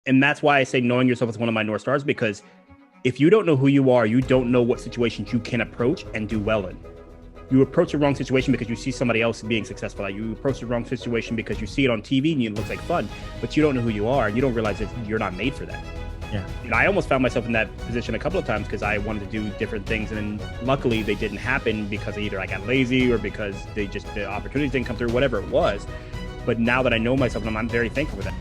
And that's why I say knowing yourself is one of my North Stars, because if you don't know who you are, you don't know what situations you can approach and do well in. You approach the wrong situation because you see somebody else being successful at. You approach the wrong situation because you see it on TV and it looks like fun, but you don't know who you are and you don't realize that you're not made for that. Yeah. And I almost found myself in that position a couple of times because I wanted to do different things, and luckily they didn't happen because either I got lazy or because the opportunities didn't come through, whatever it was. But now that I know myself, I'm very thankful for that.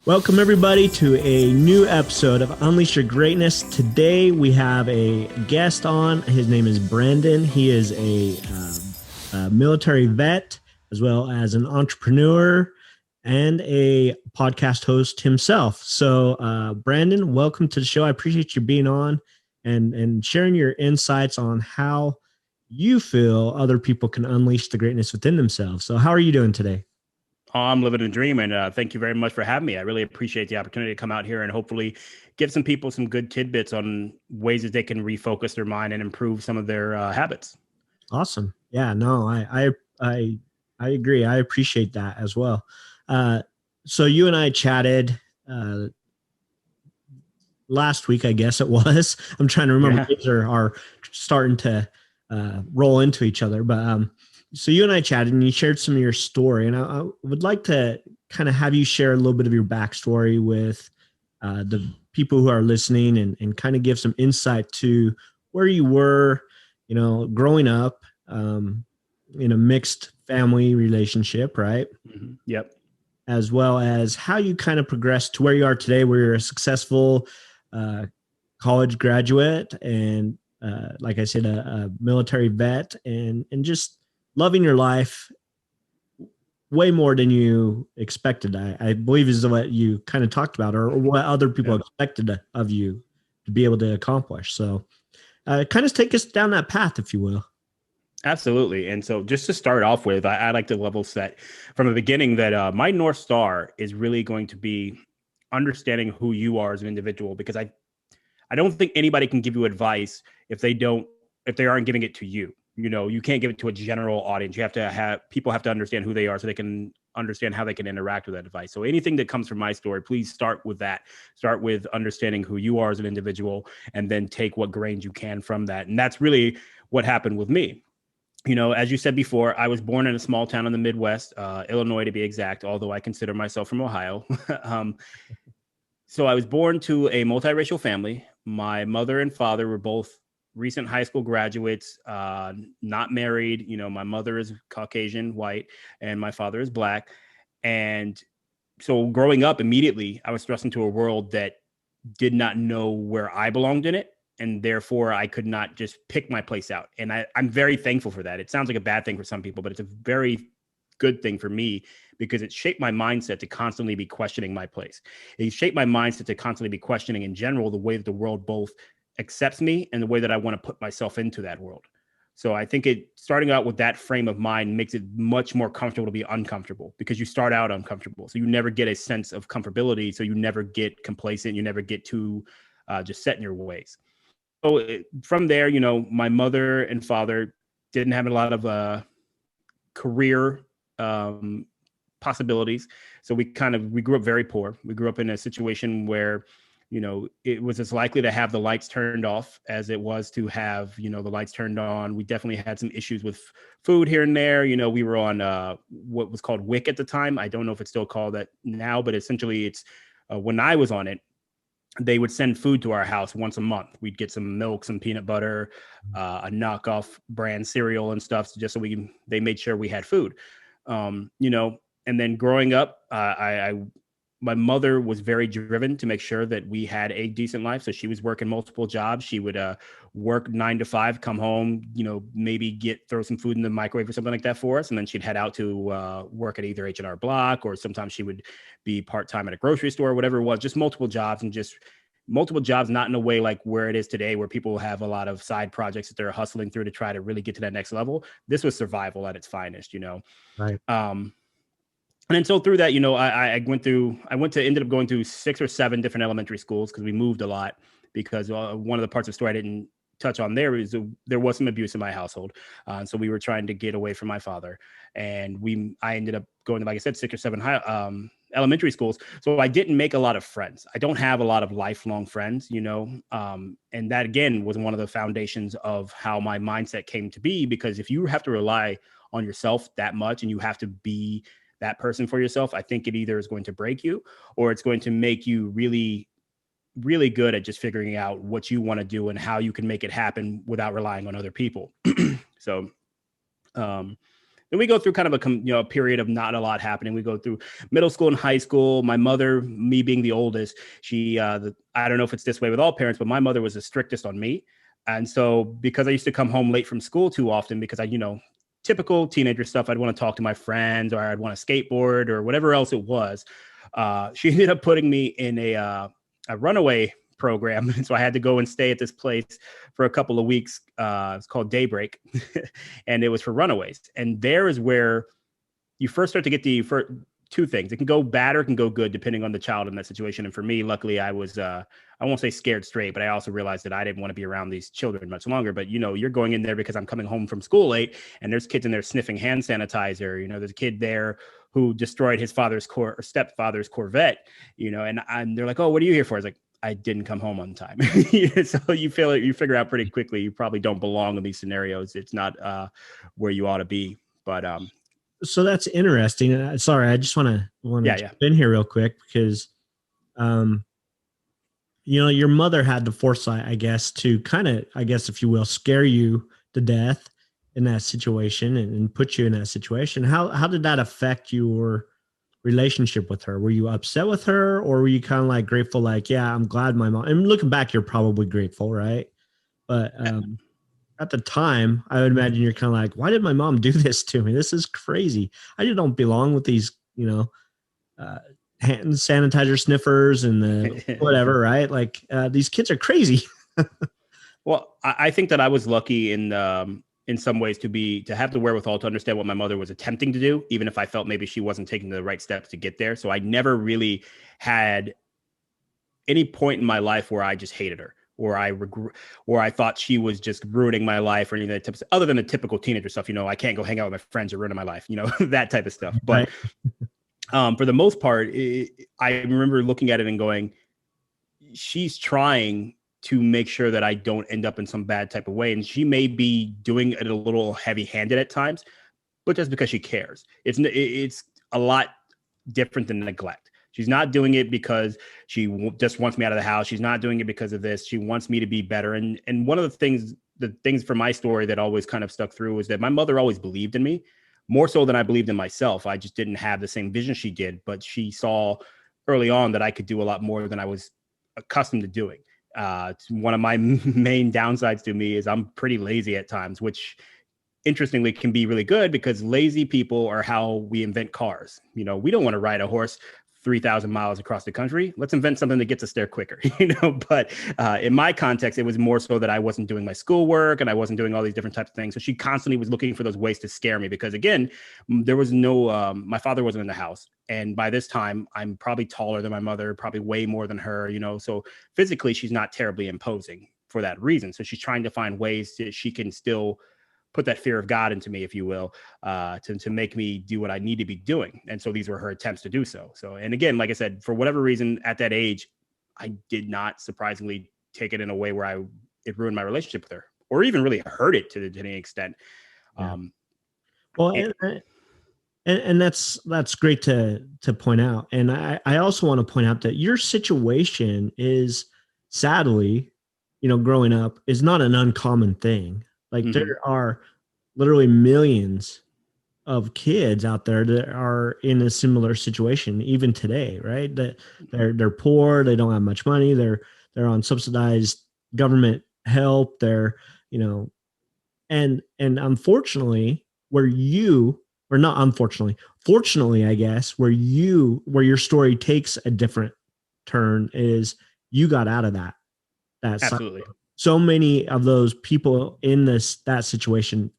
Welcome, everybody, to a new episode of Unleash Your Greatness. Today, we have a guest on. His name is Brandon. He is a military vet, as well as an entrepreneur and a podcast host himself. So, Brandon, welcome to the show. I appreciate you being on and sharing your insights on how you feel other people can unleash the greatness within themselves. So, how are you doing today? I'm living a dream, and thank you very much for having me. I really appreciate the opportunity to come out here and hopefully give some people some good tidbits on ways that they can refocus their mind and improve some of their habits. Awesome. Yeah, no, I agree. I appreciate that as well. So you and I chatted last week, I guess it was. I'm trying to remember. Yeah. Days are starting to roll into each other, but so you and I chatted and you shared some of your story, and I would like to kind of have you share a little bit of your backstory with the people who are listening and kind of give some insight to where you were, growing up in a mixed family relationship, right? Mm-hmm. Yep. As well as how you kind of progressed to where you are today, where you're a successful college graduate and, like I said, a military vet and just loving your life way more than you expected. I believe is what you kind of talked about, or what other people expected of you to be able to accomplish. So kind of take us down that path, if you will. Absolutely. And so just to start off with, I like to level set from the beginning that my North Star is really going to be understanding who you are as an individual, because I don't think anybody can give you advice if they aren't giving it to you. You can't give it to a general audience. People have to understand who they are so they can understand how they can interact with that advice. So anything that comes from my story, please start with that. Start with understanding who you are as an individual, and then take what grains you can from that. And that's really what happened with me. As you said before, I was born in a small town in the Midwest, Illinois to be exact, although I consider myself from Ohio. So I was born to a multiracial family. My mother and father were both recent high school graduates, not married. My mother is Caucasian, white, and my father is black. And so growing up, immediately, I was thrust into a world that did not know where I belonged in it. And therefore, I could not just pick my place out. And I'm very thankful for that. It sounds like a bad thing for some people, but it's a very good thing for me because it shaped my mindset to constantly be questioning my place. It shaped my mindset to constantly be questioning in general the way that the world both accepts me and the way that I want to put myself into that world. So I think starting out with that frame of mind makes it much more comfortable to be uncomfortable, because you start out uncomfortable. So you never get a sense of comfortability. So you never get complacent. You never get too just set in your ways. So from there, my mother and father didn't have a lot of career possibilities. So we grew up very poor. We grew up in a situation where it was as likely to have the lights turned off as it was to have, the lights turned on. We definitely had some issues with food here and there. We were on what was called WIC at the time. I don't know if it's still called that now, but essentially it's when I was on it, they would send food to our house once a month. We'd get some milk, some peanut butter, a knockoff brand cereal and stuff, just so they made sure we had food. And then growing up, my mother was very driven to make sure that we had a decent life. So she was working multiple jobs. She would work 9 to 5, come home, maybe throw some food in the microwave or something like that for us. And then she'd head out to work at either H&R Block, or sometimes she would be part-time at a grocery store, whatever it was, just multiple jobs, and just multiple jobs, not in a way like where it is today, where people have a lot of side projects that they're hustling through to try to really get to that next level. This was survival at its finest, you know? Right. And then so through that, you know, ended up going through 6 or 7 different elementary schools because we moved a lot, because one of the parts of the story I didn't touch on there is there was some abuse in my household. So we were trying to get away from my father, and I ended up going to, like I said, 6 or 7 elementary schools. So I didn't make a lot of friends. I don't have a lot of lifelong friends, you know, and that again was one of the foundations of how my mindset came to be, because if you have to rely on yourself that much and you have to be that person for yourself, I think it either is going to break you or it's going to make you really, really good at just figuring out what you want to do and how you can make it happen without relying on other people. So, then we go through kind of a period of not a lot happening. We go through middle school and high school. My mother, me being the oldest, she, I don't know if it's this way with all parents, but my mother was the strictest on me. And so because I used to come home late from school too often, because I, you know, typical teenager stuff, I'd want to talk to my friends or I'd want to skateboard or whatever else it was. She ended up putting me in a runaway program. And so I had to go and stay at this place for a couple of weeks. It's called Daybreak. And it was for runaways. And there is where you first start to get for two things. It can go bad or it can go good depending on the child in that situation. And for me, luckily, I was, I won't say scared straight, but I also realized that I didn't want to be around these children much longer. But, you know, you're going in there because I'm coming home from school late and there's kids in there sniffing hand sanitizer. You know, there's a kid there who destroyed his stepfather's Corvette, you know, and they're like, oh, what are you here for? I was like, I didn't come home on time. So you figure out pretty quickly, you probably don't belong in these scenarios. It's not where you ought to be. But so that's interesting. Sorry, I just want to jump in here real quick because, you know, your mother had the foresight, I guess, to kind of, I guess, if you will, scare you to death in that situation and put you in that situation. How did that affect your relationship with her? Were you upset with her, or were you kind of like grateful, like, yeah, I'm glad my mom, and looking back, you're probably grateful, right? But at the time, I would imagine you're kind of like, why did my mom do this to me? This is crazy. I just don't belong with these, you know, hand sanitizer sniffers and the whatever, right? Like these kids are crazy. Well, I think that I was lucky in some ways to have the wherewithal to understand what my mother was attempting to do, even if I felt maybe she wasn't taking the right steps to get there. So I never really had any point in my life where I just hated her, or I thought she was just ruining my life or anything other than the typical teenager stuff. You know, I can't go hang out with my friends or ruin my life, you know, that type of stuff. But for the most part, I remember looking at it and going, she's trying to make sure that I don't end up in some bad type of way. And she may be doing it a little heavy-handed at times, but just because she cares. It's a lot different than neglect. She's not doing it because she just wants me out of the house. She's not doing it because of this. She wants me to be better. And one of the things from my story that always kind of stuck through is that my mother always believed in me, more so than I believed in myself. I just didn't have the same vision she did, but she saw early on that I could do a lot more than I was accustomed to doing. One of my main downsides to me is I'm pretty lazy at times, which interestingly can be really good because lazy people are how we invent cars. You know, we don't want to ride a horse 3,000 miles across the country. Let's invent something that gets us there quicker, you know. But in my context, it was more so that I wasn't doing my schoolwork and I wasn't doing all these different types of things. So she constantly was looking for those ways to scare me because, again, there was no, my father wasn't in the house. And by this time, I'm probably taller than my mother, probably way more than her, you know. So physically, she's not terribly imposing for that reason. So she's trying to find ways that she can still put that fear of God into me, if you will, to make me do what I need to be doing. And so these were her attempts to do so. So, and again, like I said, for whatever reason at that age, I did not surprisingly take it in a way where it ruined my relationship with her or even really hurt it to any extent. Yeah. Well, and that's great to point out. And I also want to point out that your situation is sadly, you know, growing up is not an uncommon thing. Like there are literally millions of kids out there that are in a similar situation, even today, right? That they're poor, they don't have much money, they're on subsidized government help, they're, you know, and unfortunately, fortunately, I guess, where your story takes a different turn is you got out of that cycle. Absolutely. So many of those people in that situation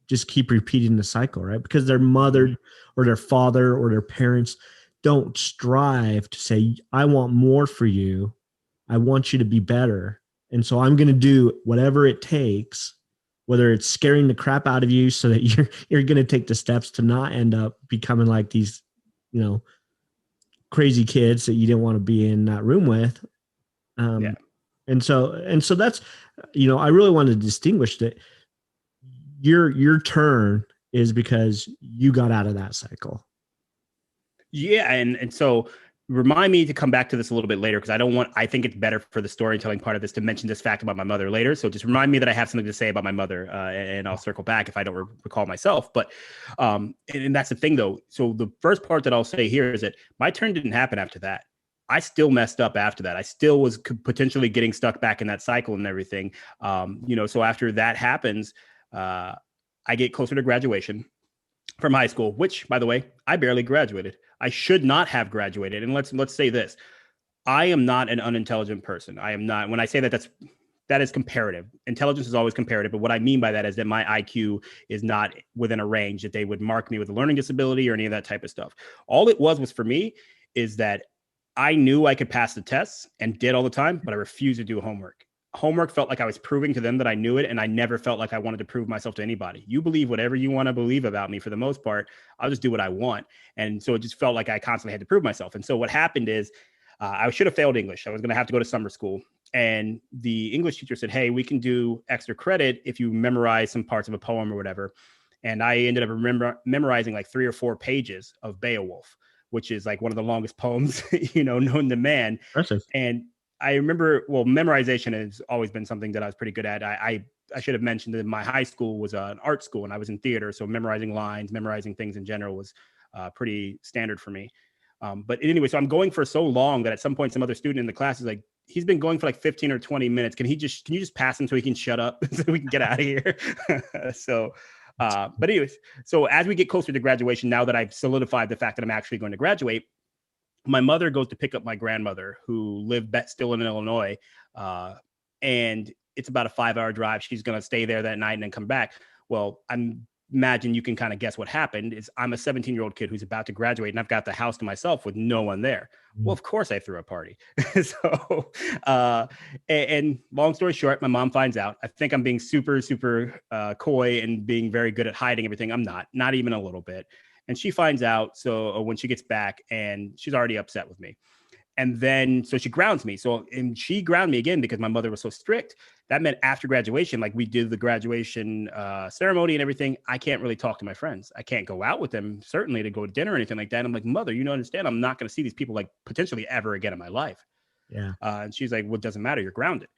just keep repeating the cycle, right? Because their mother or their father or their parents don't strive to say, I want more for you. I want you to be better. And so I'm going to do whatever it takes, whether it's scaring the crap out of you so that you're going to take the steps to not end up becoming like these, you know, crazy kids that you didn't want to be in that room with. Yeah. And so that's, I really want to distinguish that your turn is because you got out of that cycle. Yeah. And so remind me to come back to this a little bit later, because I think it's better for the storytelling part of this to mention this fact about my mother later. So just remind me that I have something to say about my mother, and I'll circle back if I don't recall myself. But and that's the thing, though. So the first part that I'll say here is that my turn didn't happen after that. I still messed up after that. I still was potentially getting stuck back in that cycle and everything. So after that happens, I get closer to graduation from high school, which, by the way, I barely graduated. I should not have graduated. And let's say this: I am not an unintelligent person. I am not. When I say that, that is comparative. Intelligence is always comparative. But what I mean by that is that my IQ is not within a range that they would mark me with a learning disability or any of that type of stuff. All it was for me is that I knew I could pass the tests and did all the time, but I refused to do homework. Homework felt like I was proving to them that I knew it, and I never felt like I wanted to prove myself to anybody. You believe whatever you want to believe about me for the most part. I'll just do what I want. And so it just felt like I constantly had to prove myself. And so what happened is I should have failed English. I was going to have to go to summer school. And the English teacher said, hey, we can do extra credit if you memorize some parts of a poem or whatever. And I ended up memorizing like 3 or 4 pages of Beowulf, which is like one of the longest poems, known to man. Impressive. And I remember, memorization has always been something that I was pretty good at. I should have mentioned that my high school was an art school and I was in theater. So memorizing lines, memorizing things in general was pretty standard for me. But anyway, so I'm going for so long that at some point, some other student in the class is like, he's been going for like 15 or 20 minutes. Can you just pass him so he can shut up so we can get out of here? But anyways, so as we get closer to graduation, now that I've solidified the fact that I'm actually going to graduate, my mother goes to pick up my grandmother, who lived still in Illinois. And it's about a 5-hour drive. She's going to stay there that night and then come back. Well, imagine you can kind of guess what happened is I'm a 17-year-old kid who's about to graduate and I've got the house to myself with no one there. Well, of course I threw a party. And long story short, my mom finds out. I think I'm being super, super coy and being very good at hiding everything. I'm not even a little bit. And she finds out. So when she gets back, and she's already upset with me. And then, so she grounds me. And she grounded me again because my mother was so strict. That meant after graduation, like we did the graduation ceremony and everything, I can't really talk to my friends. I can't go out with them, certainly to go to dinner or anything like that. And I'm like, mother, you don't understand. I'm not going to see these people like potentially ever again in my life. Yeah. And she's like, well, it doesn't matter. You're grounded.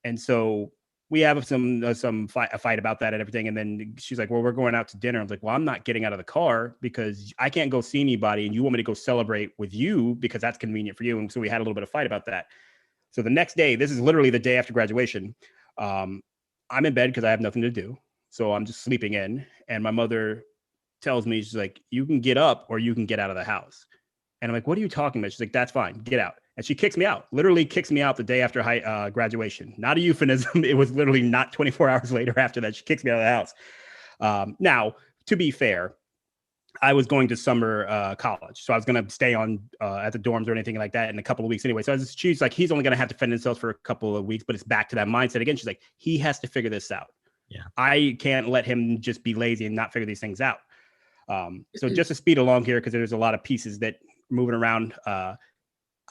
And so we have a fight about that and everything. And then she's like, well, we're going out to dinner. I was like, well, I'm not getting out of the car because I can't go see anybody. And you want me to go celebrate with you because that's convenient for you. And so we had a little bit of fight about that. So the next day, this is literally the day after graduation. I'm in bed because I have nothing to do. So I'm just sleeping in. And my mother tells me, she's like, you can get up or you can get out of the house. And I'm like, what are you talking about? She's like, that's fine. Get out. And she kicks me out, literally kicks me out the day after graduation. Not a euphemism. It was literally not 24 hours later after that. She kicks me out of the house. Now, to be fair, I was going to summer college. So I was going to stay on at the dorms or anything like that in a couple of weeks anyway. So she's like, he's only going to have to fend himself for a couple of weeks, but it's back to that mindset again. She's like, he has to figure this out. Yeah. I can't let him just be lazy and not figure these things out. So just to speed along here, because there's a lot of pieces that moving around.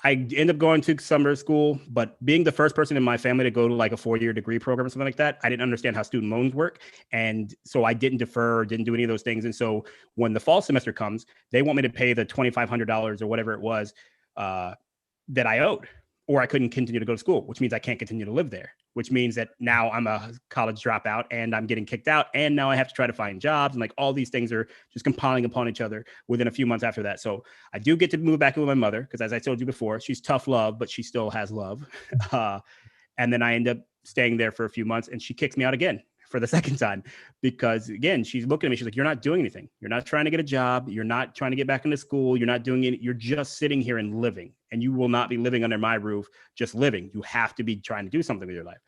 I end up going to summer school, but being the first person in my family to go to like a 4-year degree program or something like that, I didn't understand how student loans work. And so I didn't defer, didn't do any of those things. And so when the fall semester comes, they want me to pay the $2,500 or whatever it was that I owed, or I couldn't continue to go to school, which means I can't continue to live there, which means that now I'm a college dropout and I'm getting kicked out. And now I have to try to find jobs, and like all these things are just compiling upon each other within a few months after that. So I do get to move back in with my mother because, as I told you before, she's tough love, but she still has love. And then I end up staying there for a few months and she kicks me out again for the second time, because again, she's looking at me. She's like, you're not doing anything. You're not trying to get a job. You're not trying to get back into school. You're not doing it. You're just sitting here and living, and you will not be living under my roof, just living. You have to be trying to do something with your life.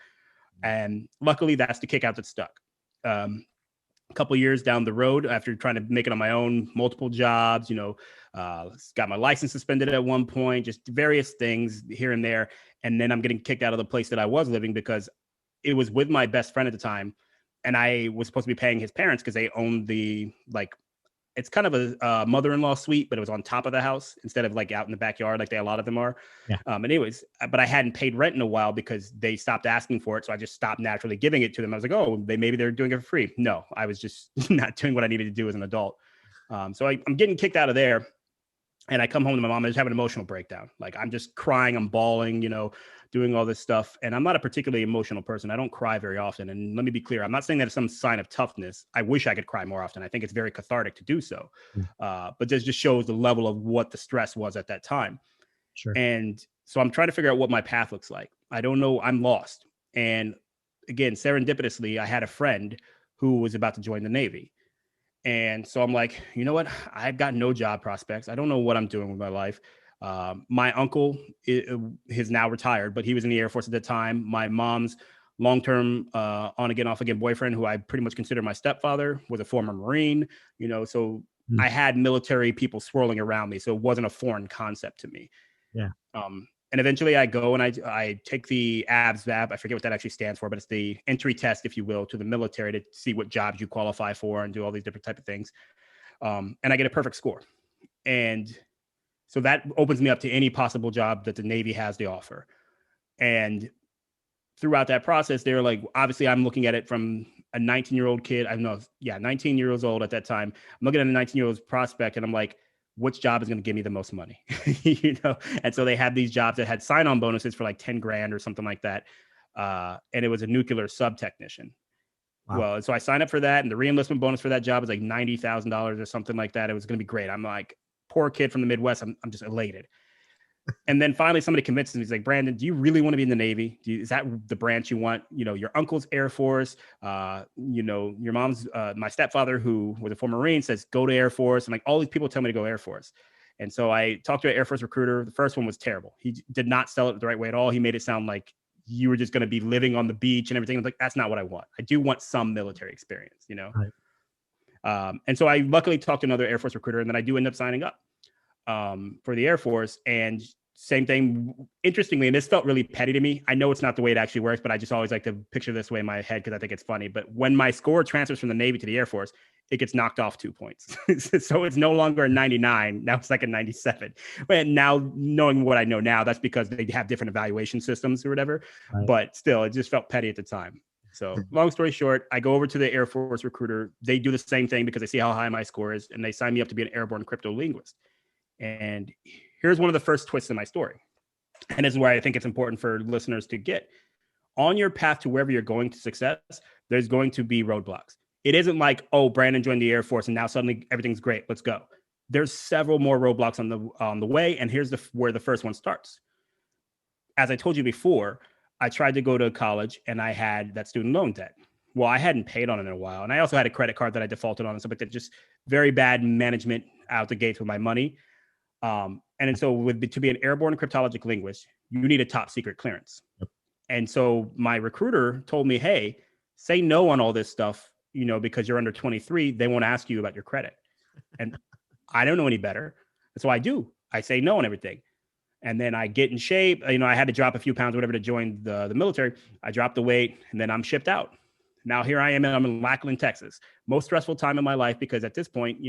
And luckily that's the kick out that stuck. A couple years down the road, after trying to make it on my own, multiple jobs, got my license suspended at one point, just various things here and there. And then I'm getting kicked out of the place that I was living because it was with my best friend at the time. And I was supposed to be paying his parents because they owned it's kind of a mother-in-law suite, but it was on top of the house instead of like out in the backyard, like a lot of them are. Yeah. But I hadn't paid rent in a while because they stopped asking for it. So I just stopped naturally giving it to them. I was like, oh, maybe they're doing it for free. No, I was just not doing what I needed to do as an adult. So I'm getting kicked out of there. And I come home to my mom and just have an emotional breakdown. Like I'm just crying, I'm bawling, doing all this stuff. And I'm not a particularly emotional person. I don't cry very often. And let me be clear, I'm not saying that it's some sign of toughness. I wish I could cry more often. I think it's very cathartic to do so. But this just shows the level of what the stress was at that time. Sure. And so I'm trying to figure out what my path looks like. I don't know. I'm lost. And again, serendipitously, I had a friend who was about to join the Navy. And so I'm like, you know what? I've got no job prospects. I don't know what I'm doing with my life. My uncle is now retired, but he was in the Air Force at the time. My mom's long-term on again, off again boyfriend, who I pretty much consider my stepfather, was a former Marine, so I had military people swirling around me. So it wasn't a foreign concept to me. Yeah. And eventually I go and I take the ABSVAB. I forget what that actually stands for, but it's the entry test, if you will, to the military to see what jobs you qualify for and do all these different type of things. And I get a perfect score. And so that opens me up to any possible job that the Navy has to offer. And throughout that process, they're like, obviously I'm looking at it from a 19-year-old kid. 19 years old at that time. I'm looking at a 19-year-old prospect and I'm like, which job is going to give me the most money? And so they had these jobs that had sign-on bonuses for like 10 grand or something like that. And it was a nuclear sub technician. Wow. Well, so I signed up for that, and the reenlistment bonus for that job was like $90,000 or something like that. It was going to be great. I'm like, poor kid from the Midwest. I'm just elated. And then finally somebody convinces me. He's like, Brandon, do you really want to be in the Navy? Is that the branch you want? Your uncle's Air Force, your mom's, my stepfather, who was a former Marine, says, go to Air Force. And like all these people tell me to go Air Force. And so I talked to an Air Force recruiter. The first one was terrible. He did not sell it the right way at all. He made it sound like you were just going to be living on the beach and everything. I was like, that's not what I want. I do want some military experience, Right. And so I luckily talked to another Air Force recruiter, and then I do end up signing up for the Air Force. And same thing, interestingly, and this felt really petty to me. I know it's not the way it actually works, but I just always like to picture this way in my head because I think it's funny. But when my score transfers from the Navy to the Air Force, it gets knocked off 2 points. So it's no longer a 99. Now it's like a 97. But now, knowing what I know now, that's because they have different evaluation systems or whatever. Right. But still, it just felt petty at the time. So long story short, I go over to the Air Force recruiter. They do the same thing because they see how high my score is, and they sign me up to be an airborne crypto linguist. And here's one of the first twists in my story. And this is where I think it's important for listeners to get. On your path to wherever you're going to success, there's going to be roadblocks. It isn't like, oh, Brandon joined the Air Force and now suddenly everything's great. Let's go. There's several more roadblocks on the way. And here's where the first one starts. As I told you before, I tried to go to college and I had that student loan debt. Well, I hadn't paid on it in a while. And I also had a credit card that I defaulted on and stuff like that. Just very bad management out the gates with my money. And so to be an airborne cryptologic linguist, you need a top secret clearance. Yep. And so my recruiter told me, hey, say no on all this stuff, because you're under 23, they won't ask you about your credit. And I don't know any better. And so I do. I say no on everything. And then I get in shape. I had to drop a few pounds, whatever, to join the military. I dropped the weight and then I'm shipped out. Now here I am, and I'm in Lackland, Texas. Most stressful time in my life because at this point,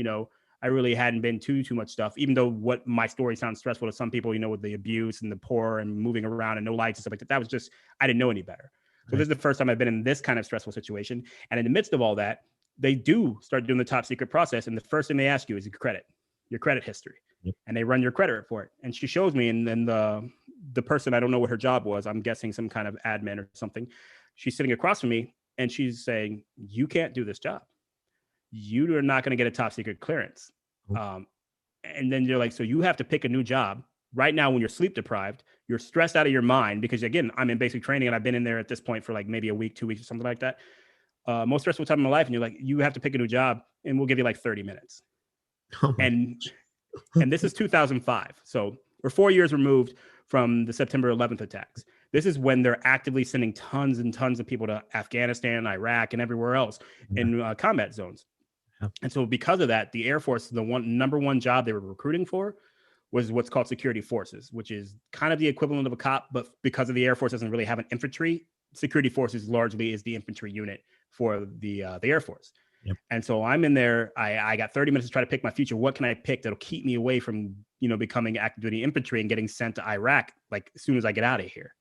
I really hadn't been too much stuff, even though what my story sounds stressful to some people, with the abuse and the poor and moving around and no lights and stuff like that. That was just, I didn't know any better. So This is the first time I've been in this kind of stressful situation. And in the midst of all that, they do start doing the top secret process. And the first thing they ask you is your credit history. Yep. And they run your credit report. And she shows me, and then the person, I don't know what her job was. I'm guessing some kind of admin or something. She's sitting across from me and she's saying, you can't do this job. You are not going to get a top secret clearance. And then you're like, so you have to pick a new job right now when you're sleep deprived, you're stressed out of your mind because again, I'm in basic training and I've been in there at this point for like maybe a week, 2 weeks or something like that. most stressful time in my life. And you're like, you have to pick a new job and we'll give you like 30 minutes. Oh my And this is 2005. So we're 4 years removed from the September 11th attacks. This is when they're actively sending tons and tons of people to Afghanistan, Iraq, and everywhere else in combat zones. Yeah. And so because of that, the Air Force, the number one job they were recruiting for was what's called security forces, which is kind of the equivalent of a cop, but because of the Air Force doesn't really have an infantry, security forces largely is the infantry unit for the Air Force. Yep. And so I'm in there. I got 30 minutes to try to pick my future. What can I pick that'll keep me away from, becoming active duty infantry and getting sent to Iraq, like as soon as I get out of here?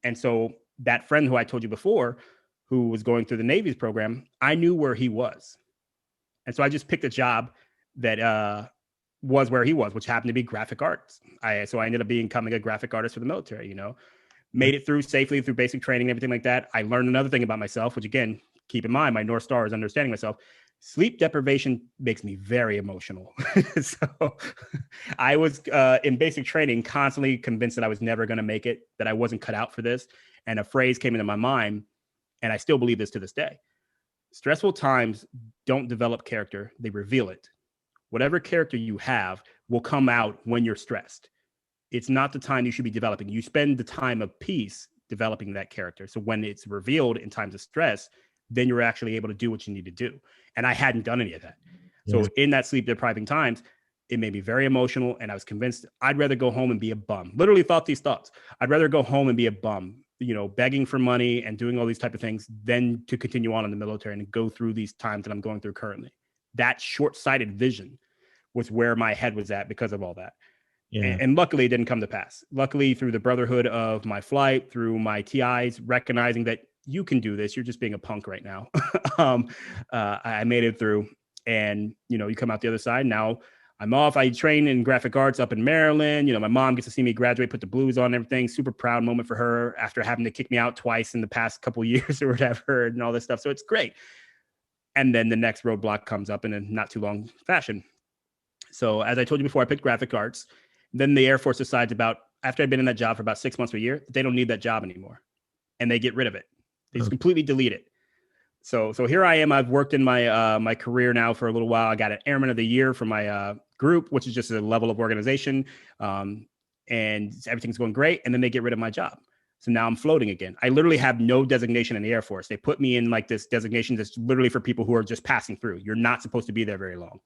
And so that friend who I told you before, who was going through the Navy's program, I knew where he was. And so I just picked a job that was where he was, which happened to be graphic arts. So I ended up becoming a graphic artist for the military, made it through safely through basic training and everything like that. I learned another thing about myself, which again, keep in mind, my North Star is understanding myself. Sleep deprivation makes me very emotional. So I was in basic training, constantly convinced that I was never going to make it, that I wasn't cut out for this. And a phrase came into my mind, and I still believe this to this day. Stressful times don't develop character, they reveal it. Whatever character you have will come out when you're stressed. It's not the time you should be developing. You spend the time of peace developing that character. So when it's revealed in times of stress, then you're actually able to do what you need to do. And I hadn't done any of that. So in that sleep depriving times, it made me very emotional. And I was convinced I'd rather go home and be a bum. Literally thought these thoughts. I'd rather go home and be a bum, begging for money and doing all these type of things than to continue on in the military and go through these times that I'm going through currently. That short-sighted vision was where my head was at because of all that. Yeah. And luckily it didn't come to pass. Luckily, through the brotherhood of my flight, through my TIs, recognizing that you can do this, you're just being a punk right now. I made it through, and you come out the other side. Now I'm off. I train in graphic arts up in Maryland. My mom gets to see me graduate, put the blues on and everything. Super proud moment for her after having to kick me out twice in the past couple of years or whatever, and all this stuff. So it's great. And then the next roadblock comes up in a not too long fashion. So as I told you before, I picked graphic arts. Then the Air Force decides after I'd been in that job for about 6 months or a year, they don't need that job anymore. And they get rid of it. They just completely delete it. So here I am. I've worked in my career now for a little while. I got an Airman of the Year for my group, which is just a level of organization. And everything's going great. And then they get rid of my job. So now I'm floating again. I literally have no designation in the Air Force. They put me in like this designation that's literally for people who are just passing through. You're not supposed to be there very long.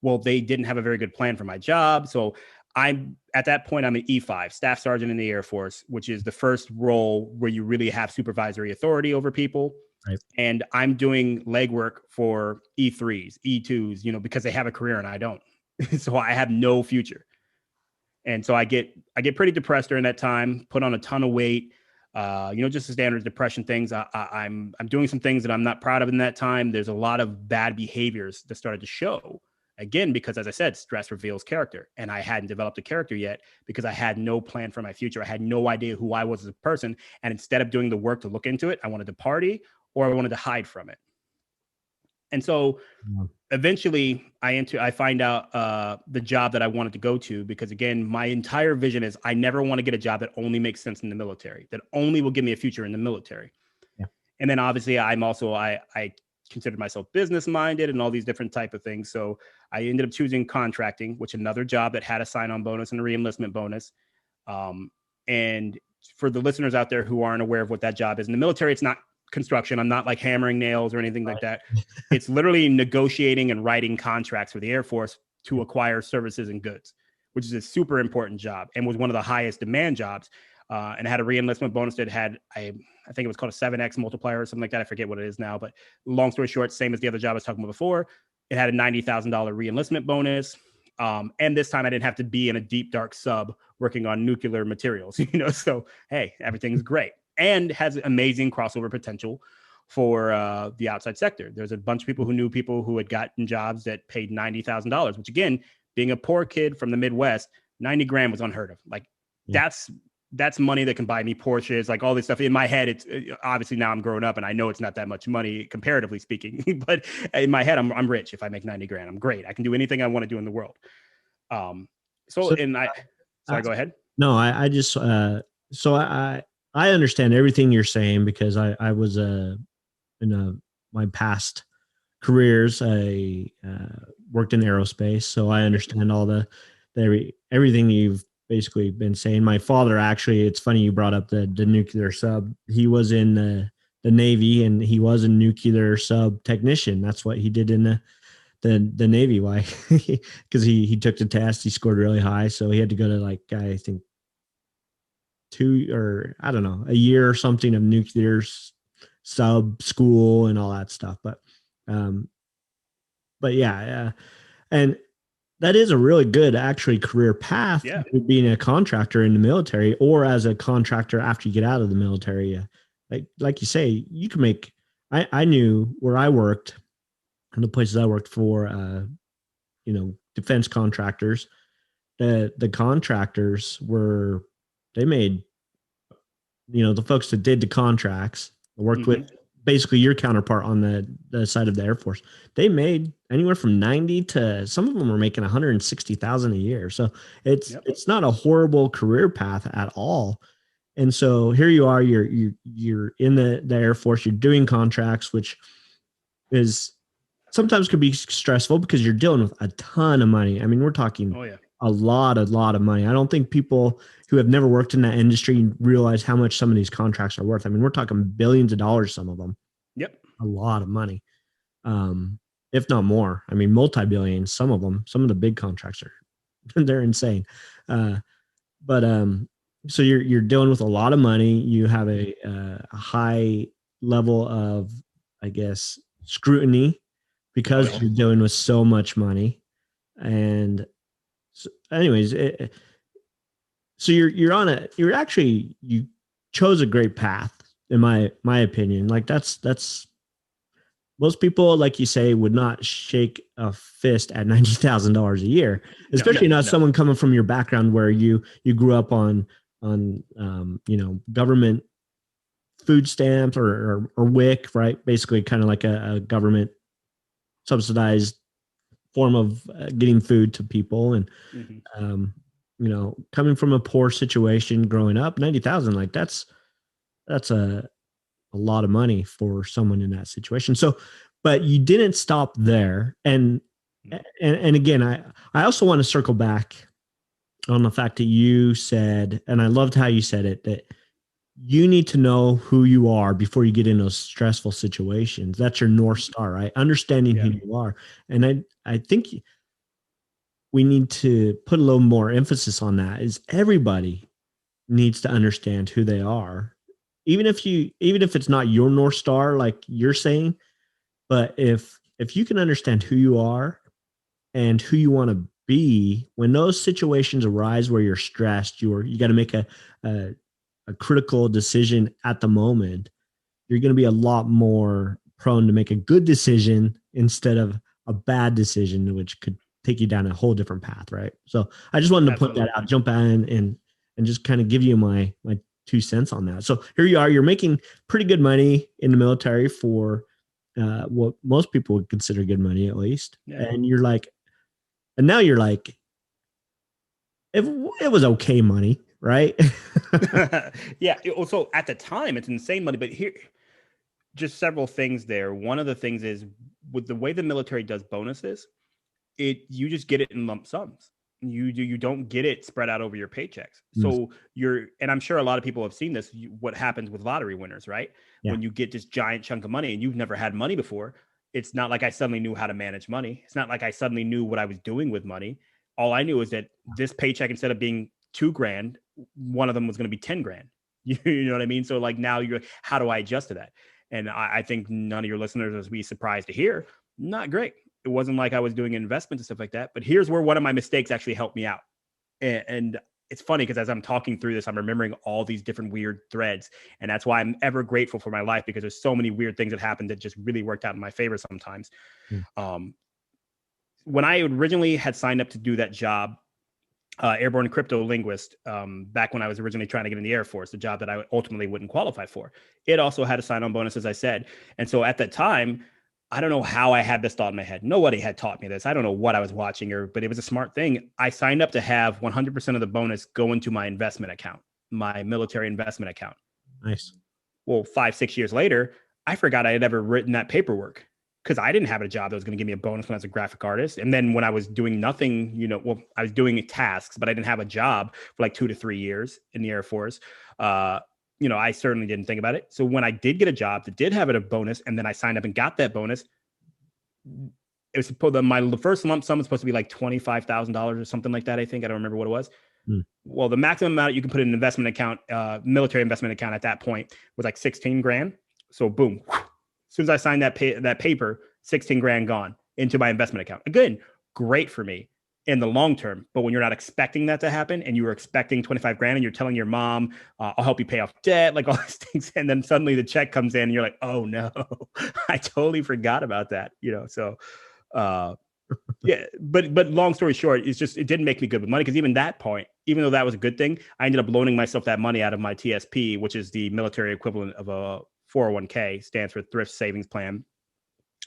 Well, they didn't have a very good plan for my job. So at that point, I'm an E5, Staff Sergeant in the Air Force, which is the first role where you really have supervisory authority over people. Right. And I'm doing legwork for E3s, E2s, because they have a career and I don't. So I have no future. And so I get pretty depressed during that time, put on a ton of weight, just the standard depression things. I'm doing some things that I'm not proud of in that time. There's a lot of bad behaviors that started to show. Again, because as I said, stress reveals character, and I hadn't developed a character yet because I had no plan for my future. I had no idea who I was as a person. And instead of doing the work to look into it, I wanted to party or I wanted to hide from it. And so eventually I find out the job that I wanted to go to, because again, my entire vision is I never want to get a job that only makes sense in the military, that only will give me a future in the military. Yeah. And then obviously I'm also, I considered myself business-minded and all these different type of things. So I ended up choosing contracting, which another job that had a sign-on bonus and a re-enlistment bonus. And for the listeners out there who aren't aware of what that job is, in the military, it's not construction. I'm not like hammering nails or anything like that. It's literally negotiating and writing contracts for the Air Force to acquire services and goods, which is a super important job and was one of the highest demand jobs. And had a re-enlistment bonus that had, I think it was called a 7X multiplier or something like that. I forget what it is now, but long story short, same as the other job I was talking about before. It had a $90,000 re-enlistment bonus. And this time I didn't have to be in a deep, dark sub working on nuclear materials, so, hey, everything's great and has amazing crossover potential for the outside sector. There's a bunch of people who knew people who had gotten jobs that paid $90,000, which again, being a poor kid from the Midwest, 90 grand was unheard of. Like that's money that can buy me Porsches, like all this stuff. In my head, it's obviously now I'm growing up and I know it's not that much money comparatively speaking, but in my head, I'm rich. If I make 90 grand, I'm great. I can do anything I want to do in the world. Sorry, go ahead. No, I just, I understand everything you're saying because I was my past careers. I worked in aerospace, so I Yep. understand all everything you've basically been saying. My father, actually, it's funny you brought up the nuclear sub. He was in the Navy, and he was a nuclear sub technician. That's what he did in the Navy. Why? Because he took the test, he scored really high, so he had to go to, like, I think two, or I don't know, a year or something of nuclear sub school and all that stuff. Um, but yeah, and that is a really good, actually, career path, Yeah. being a contractor in the military, or as a contractor after you get out of the military. Like you say, you can make. I knew where I worked, and the places I worked for, defense contractors. The contractors were, they made, the folks that did the contracts, worked Hmm. with basically your counterpart on the side of the Air Force. They made anywhere from 90 to, some of them were making 160,000 a year. So it's Yep. it's not a horrible career path at all. And so here you are, you're in the Air Force, you're doing contracts, which is sometimes could be stressful because you're dealing with a ton of money. I mean, we're talking Oh yeah. a lot of money. I don't think people who have never worked in that industry realize how much some of these contracts are worth. I mean, we're talking billions of dollars, some of them, Yep. a lot of money, um, if not more. I mean, multi-billions, some of them, some of the big contracts are, they're insane. Uh, but so you're dealing with a lot of money. You have a high level of, I guess, scrutiny, Oh because yeah. you're dealing with so much money. And so, anyways, so you're actually, you chose a great path, in my opinion. Like, that's most people, like you say, would not shake a fist at $90,000 a year, No. especially not No. someone coming from your background where you grew up on government food stamps, or WIC, right? Basically, kind of like a government subsidized form of getting food to people. And Hmm. um, coming from a poor situation growing up, 90,000, like, that's a lot of money for someone in that situation. So, but you didn't stop there. And again, I also want to circle back on the fact that you said, and I loved how you said it, that you need to know who you are before you get in those stressful situations. That's your North Star, right? Understanding Yeah. who you are. And I think we need to put a little more emphasis on that. Is everybody needs to understand who they are, even if it's not your North Star, like you're saying. But if you can understand who you are and who you want to be, when those situations arise where you're stressed, you got to make a a critical decision at the moment, you're going to be a lot more prone to make a good decision instead of a bad decision, which could take you down a whole different path, right? So I just wanted to put that Absolutely. out, jump in, and just kind of give you my 2 cents on that. So here you are, you're making pretty good money in the military for what most people would consider good money, at least. Yeah. And you're like, and now you're like, it was okay money, right? Yeah. Also, at the time, it's insane money. But here, just several things there. One of the things is, with the way the military does bonuses, you just get it in lump sums. You don't get it spread out over your paychecks. So and I'm sure a lot of people have seen this. What happens with lottery winners, right? Yeah. When you get this giant chunk of money and you've never had money before, it's not like I suddenly knew how to manage money. It's not like I suddenly knew what I was doing with money. All I knew is that this paycheck, instead of being 2 grand, one of them was going to be 10 grand. You know what I mean? So like, now you're, how do I adjust to that? And I think none of your listeners will be surprised to hear, not great. It wasn't like I was doing investments and stuff like that. But here's where one of my mistakes actually helped me out. And it's funny because as I'm talking through this, I'm remembering all these different weird threads. And that's why I'm ever grateful for my life, because there's so many weird things that happened that just really worked out in my favor sometimes. Mm. Um, when I originally had signed up to do that job, airborne crypto linguist, back when I was originally trying to get in the Air Force, the job that I ultimately wouldn't qualify for, it also had a sign-on bonus, as I said. And so at that time, I don't know how I had this thought in my head. Nobody had taught me this. I don't know what I was watching, but it was a smart thing. I signed up to have 100% of the bonus go into my investment account, my military investment account. Nice. Well, 5, 6 years later, I forgot I had ever written that paperwork because I didn't have a job that was going to give me a bonus when I was a graphic artist. And then when I was doing nothing, well, I was doing tasks, but I didn't have a job for like 2 to 3 years in the Air Force. I certainly didn't think about it. So when I did get a job that did have it a bonus, and then I signed up and got that bonus, it was supposed the first lump sum was supposed to be like $25,000 or something like that. I think I don't remember what it was. Well, the maximum amount you can put in an investment account, military investment account at that point was like 16 grand. So boom, as soon as I signed that paper, 16 grand gone into my investment account. Again, great for me in the long term. But when you're not expecting that to happen and you were expecting 25 grand and you're telling your mom, I'll help you pay off debt, like all these things. And then suddenly the check comes in and you're like, oh no, I totally forgot about that. Yeah, but long story short, it didn't make me good with money, because even that point, even though that was a good thing, I ended up loaning myself that money out of my TSP, which is the military equivalent of a 401k, stands for Thrift Savings Plan.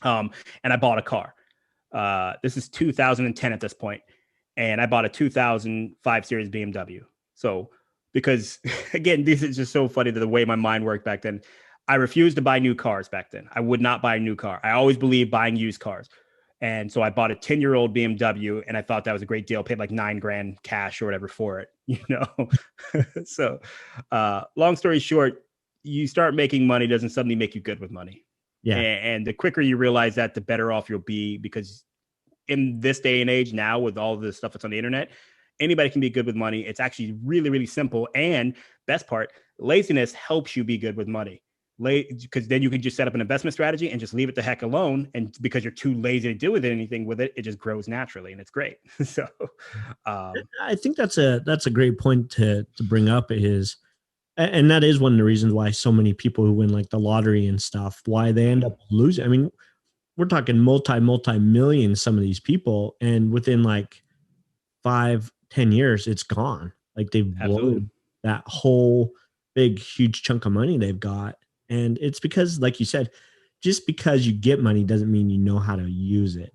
And I bought a car. This is 2010 at this point, and I bought a 2005 Series BMW. So, because again, this is just so funny the way my mind worked back then. I refused to buy new cars back then. I would not buy a new car. I always believed buying used cars. And so I bought a 10-year-old BMW, and I thought that was a great deal. Paid like 9 grand cash or whatever for it, So long story short, you start making money doesn't suddenly make you good with money. Yeah. And the quicker you realize that, the better off you'll be, because in this day and age now, with all the stuff that's on the internet, anybody can be good with money. It's actually really, really simple. And best part, laziness helps you be good with money. Because then you can just set up an investment strategy and just leave it the heck alone. And because you're too lazy to do anything with it, it just grows naturally, and it's great. So I think that's a great point to bring up, and that is one of the reasons why so many people who win like the lottery and stuff, why they end up losing. I mean, we're talking multi-million, some of these people, and within like 5-10 years, it's gone. Like they've blown that whole big, huge chunk of money they've got. And it's because, like you said, just because you get money doesn't mean you know how to use it.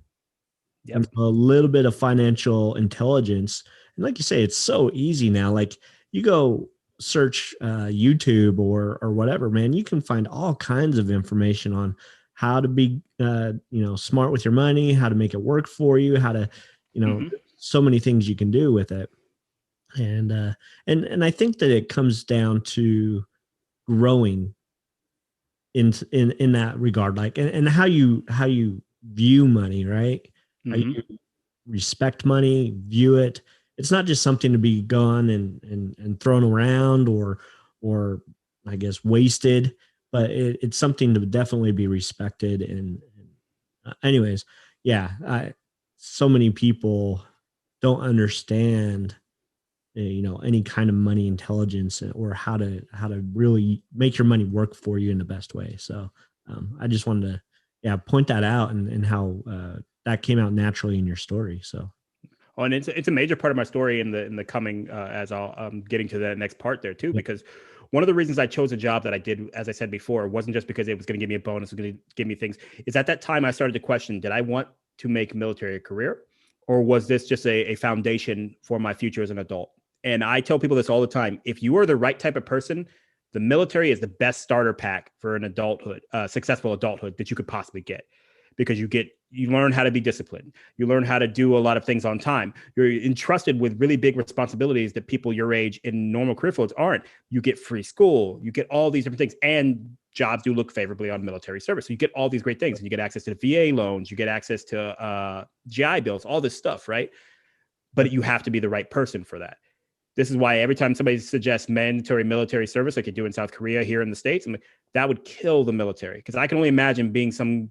Yep. And so a little bit of financial intelligence. And like you say, it's so easy now. Like you go search YouTube or whatever, man, you can find all kinds of information on how to be, smart with your money, how to make it work for you, how to, so many things you can do with it. And I think that it comes down to growing in that regard, like, and how you view money, right? How you respect money, view it. It's not just something to be gone and thrown around or I guess wasted, but it's something to definitely be respected. And anyways, yeah, so many people don't understand any kind of money intelligence or how to really make your money work for you in the best way. So I just wanted to point that out and how that came out naturally in your story. So and it's a major part of my story in the coming as I'll getting to that next part there too, because one of the reasons I chose a job that I did, as I said before, wasn't just because it was going to give me a bonus, it was going to give me things. Is at that time I started to question, did I want to make military a career, or was this just a foundation for my future as an adult? And I tell people this all the time. If you are the right type of person, the military is the best starter pack for an adulthood, successful adulthood that you could possibly get, because you learn how to be disciplined. You learn how to do a lot of things on time. You're entrusted with really big responsibilities that people your age in normal career fields aren't. You get free school, you get all these different things, and jobs do look favorably on military service. So you get all these great things, and you get access to the VA loans, you get access to GI bills, all this stuff, right? But you have to be the right person for that. This is why every time somebody suggests mandatory military service, like you do in South Korea, here in the States, I'm like, that would kill the military. Because I can only imagine being some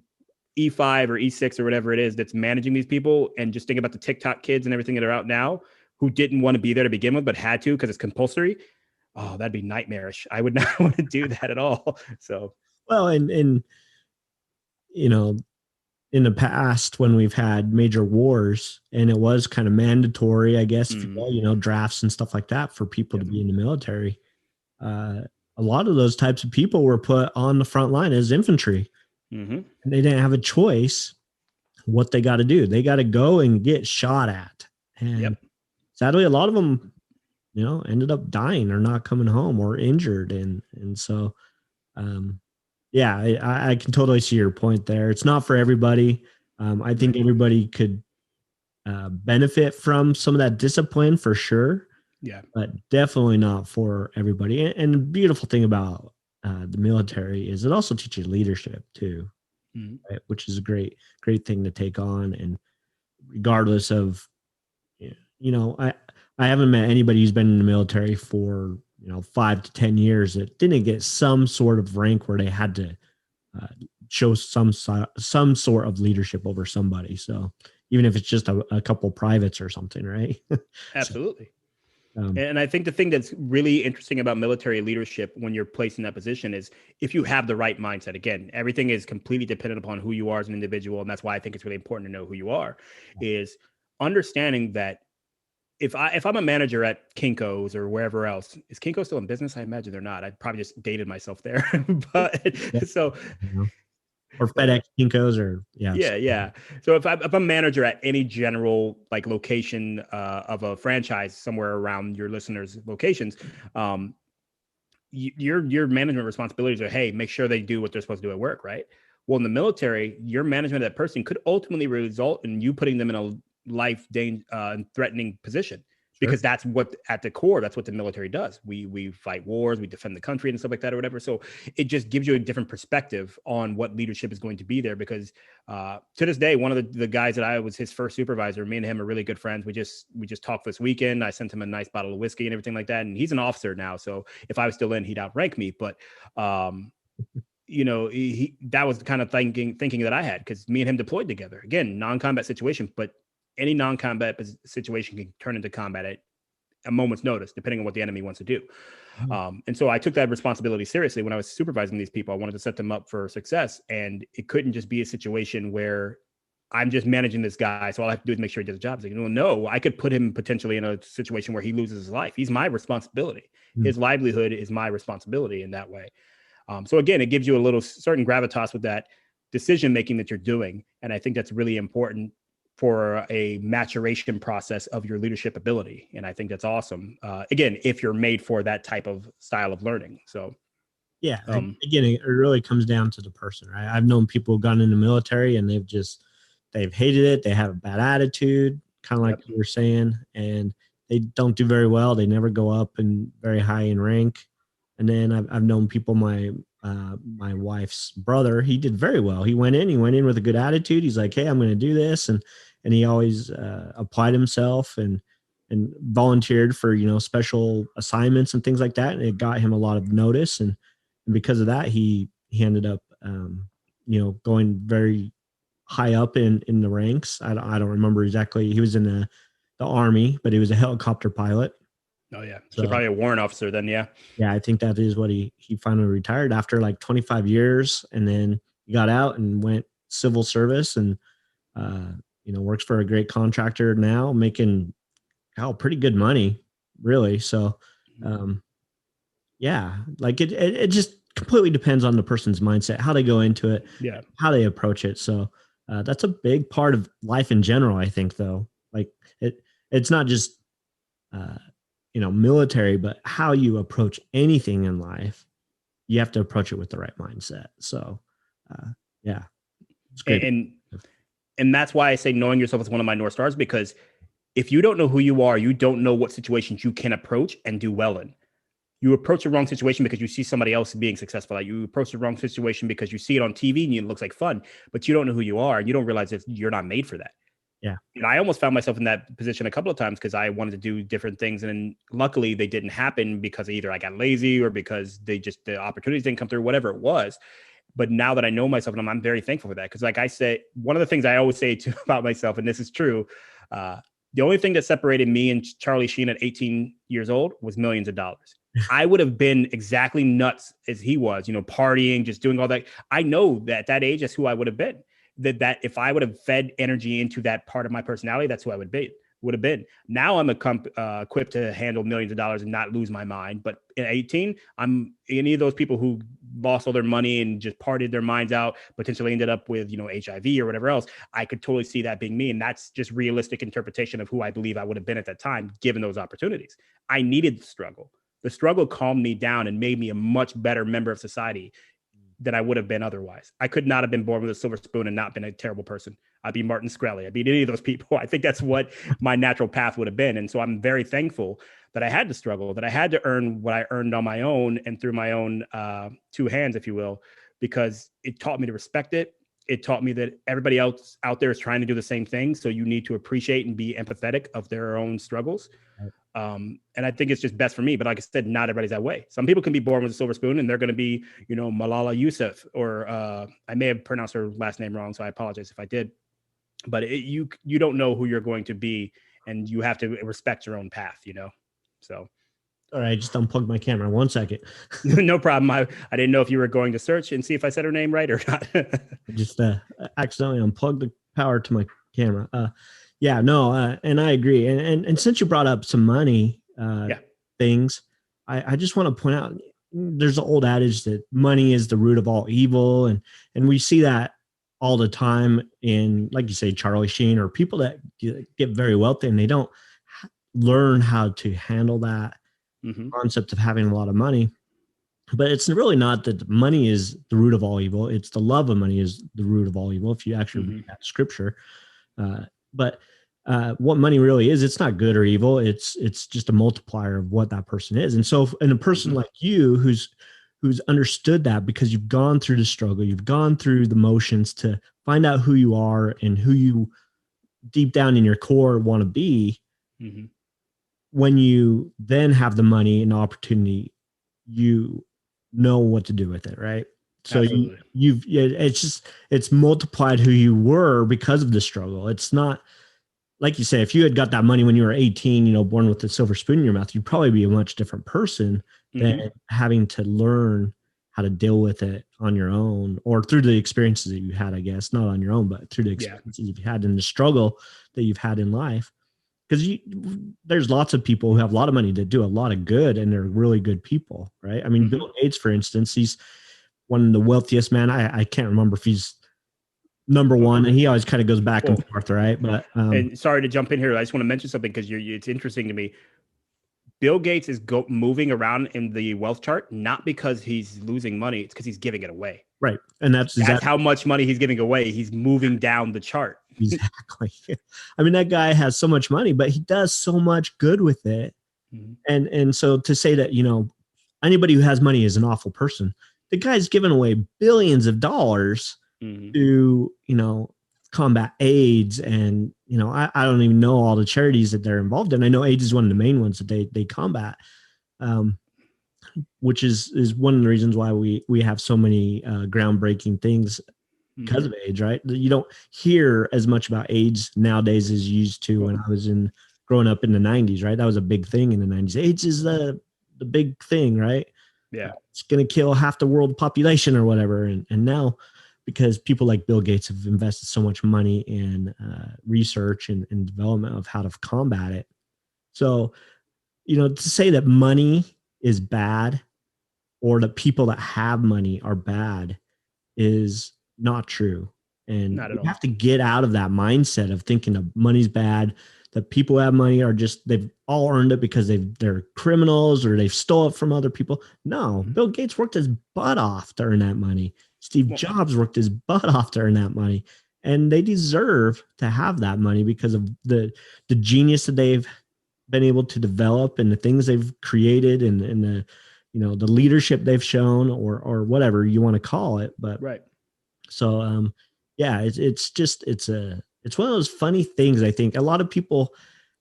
E5 or E6 or whatever it is that's managing these people, and just think about the TikTok kids and everything that are out now who didn't want to be there to begin with, but had to because it's compulsory. Oh, that'd be nightmarish. I would not want to do that at all. So, well, and in the past, when we've had major wars and it was kind of mandatory, I guess, drafts and stuff like that for people to be in the military, a lot of those types of people were put on the front line as infantry. And they didn't have a choice what they got to do. They got to go and get shot at. And sadly, a lot of them, ended up dying or not coming home or injured. And so, Yeah, I can totally see your point there. It's not for everybody. I think Right. everybody could benefit from some of that discipline for sure, Yeah. but definitely not for everybody. And the beautiful thing about the military is it also teaches leadership too, Mhm. right? Which is a great thing to take on. And regardless of, you know, I haven't met anybody who's been in the military for 5 to 10 years that didn't get some sort of rank where they had to uh, show some sort of leadership over somebody. So even if it's just a couple privates or something, right? So, Absolutely. um, And I think the thing that's really interesting about military leadership when you're placed in that position is if you have the right mindset. Again, everything is completely dependent upon who you are as an individual. And that's why I think it's really important to know who you are, is understanding that if I'm a manager at Kinko's or wherever else, is Kinko still in business? I imagine they're not. I probably just dated myself there. But yeah, so you know, or but FedEx Kinkos or yeah. yeah, yeah. So if I'm a manager at any general like location of a franchise somewhere around your listeners' locations, um, your management responsibilities are, hey, make sure they do what they're supposed to do at work, right? Well, in the military, your management of that person could ultimately result in you putting them in a life threatening position, Sure. because that's what at the core, that's what the military does. We fight wars, we defend the country and stuff like that or whatever. So it just gives you a different perspective on what leadership is going to be there, because to this day, one of the guys that I was his first supervisor, me and him are really good friends. We just talked this weekend. I sent him a nice bottle of whiskey and everything like that, and he's an officer now, so if I was still in, he'd outrank me. But um, that was the kind of thinking that I had, because me and him deployed together. Again, non-combat situation, but any non-combat situation can turn into combat at a moment's notice, depending on what the enemy wants to do. Mhm. And so I took that responsibility seriously when I was supervising these people. I wanted to set them up for success, and it couldn't just be a situation where I'm just managing this guy, so all I have to do is make sure he does the job. It's like, no, I could put him potentially in a situation where he loses his life. He's my responsibility. Mm. His livelihood is my responsibility in that way. So again, it gives you a little certain gravitas with that decision making that you're doing, and I think that's really important for a maturation process of your leadership ability. And I think that's awesome. Again, if you're made for that type of style of learning. So, Yeah. um, Again, it really comes down to the person, right? I've known people who've gone in the military and they've hated it. They have a bad attitude, kind of like yep. you were saying, and they don't do very well. They never go up and very high in rank. And then I've known people, my wife's brother, he did very well. He went in with a good attitude. He's like, hey, I'm going to do this. And he always applied himself and volunteered for, special assignments and things like that. And it got him a lot of notice. And because of that, he ended up, going very high up in the ranks. I don't remember exactly. He was in the army, but he was a helicopter pilot. Oh yeah. So So probably a warrant officer then. Yeah. yeah, I think that is what he finally retired after like 25 years, and then he got out and went civil service and uh, works for a great contractor now, making pretty good money, really. So um, yeah, like it just completely depends on the person's mindset, how they go into it, Yeah. how they approach it. So that's a big part of life in general, I think, though. Like it's not just uh, military, but how you approach anything in life, you have to approach it with the right mindset. So uh, yeah, it's And, great. and that's why I say knowing yourself is one of my North Stars, because if you don't know who you are, you don't know what situations you can approach and do well in. You approach the wrong situation because you see somebody else being successful. Like you approach the wrong situation because you see it on TV and it looks like fun, but you don't know who you are and you don't realize that you're not made for that. Yeah. And I almost found myself in that position a couple of times because I wanted to do different things. And then luckily they didn't happen because either I got lazy or because the opportunities didn't come through, whatever it was. But now that I know myself, and I'm very thankful for that. Because like I say, one of the things I always say about myself, and this is true, uh, the only thing that separated me and Charlie Sheen at 18 years old was millions of dollars. I would have been exactly nuts as he was, partying, just doing all that. I know that at that age, that's who I would have been. That if I would have fed energy into that part of my personality, that's who I would have been. Now I'm equipped to handle millions of dollars and not lose my mind. But at 18, I'm any of those people who lost all their money and just partied their minds out, potentially ended up with, HIV or whatever else. I could totally see that being me. And that's just realistic interpretation of who I believe I would have been at that time, given those opportunities. I needed the struggle. The struggle calmed me down and made me a much better member of society. than I would have been otherwise. I could not have been born with a silver spoon and not been a terrible person. I'd be Martin Shkreli. I'd be any of those people. I think that's what my natural path would have been. And so I'm very thankful that I had to struggle, that I had to earn what I earned on my own and through my own two hands, if you will, because it taught me to respect it. It taught me that everybody else out there is trying to do the same thing. So you need to appreciate and be empathetic of their own struggles. And I think it's just best for me. But like I said, not everybody's that way. Some people can be born with a silver spoon and they're going to be, Malala Yousaf, or I may have pronounced her last name wrong, so I apologize if I did. But you don't know who you're going to be, and you have to respect your own path, So. All right, I just unplugged my camera. 1 second. No problem. I didn't know if you were going to search and see if I said her name right or not. Just accidentally unplugged the power to my camera. And I agree. And since you brought up some money things, I just want to point out there's an old adage that money is the root of all evil, and we see that all the time in, like you say, Charlie Sheen, or people that get very wealthy and they don't learn how to handle that concept of having a lot of money. But it's really not that money is the root of all evil. It's the love of money is the root of all evil, if you actually read that scripture. But what money really is, it's not good or evil. It's just a multiplier of what that person is. And so in a person like you who's understood that, because you've gone through the struggle, you've gone through the motions to find out who you are and who you deep down in your core want to be, when you then have the money and the opportunity, you know what to do with it, right? So it's multiplied who you were because of the struggle. It's not like you say, if you had got that money when you were 18, born with a silver spoon in your mouth, you'd probably be a much different person than having to learn how to deal with it on your own, or through the experiences that you had, I guess, not on your own, but through the experiences you've had and the struggle that you've had in life. Because there's lots of people who have a lot of money that do a lot of good, and they're really good people, right? I mean, Bill Gates, for instance, he's one of the wealthiest man. I can't remember if he's number one, and he always kind of goes back and forth, right? But and sorry to jump in here, I just want to mention something because it's interesting to me. Bill Gates is moving around in the wealth chart not because he's losing money; it's because he's giving it away. Right, and that's how much money he's giving away. He's moving down the chart. Exactly. I mean, that guy has so much money, but he does so much good with it. And so to say that, anybody who has money is an awful person. The guy's giving away billions of dollars to, combat AIDS. And, I don't even know all the charities that they're involved in. I know AIDS is one of the main ones that they combat, which is one of the reasons why we have so many groundbreaking things because of AIDS, right? You don't hear as much about AIDS nowadays as you used to when I was growing up in the 90s, right? That was a big thing in the 90s. AIDS is the big thing, right? Yeah. It's going to kill half the world population or whatever. And now, because people like Bill Gates have invested so much money in research and development of how to combat it. So, to say that money is bad, or that people that have money are bad, is not true. And you have to get out of that mindset of thinking that money's bad, that people who have money are they've all earned it because they're criminals or they've stole it from other people. No, Bill Gates worked his butt off to earn that money. Steve Jobs worked his butt off to earn that money, and they deserve to have that money because of the genius that they've been able to develop and the things they've created and the, the leadership they've shown, or whatever you want to call it. But right. So, it's one of those funny things. I think a lot of people,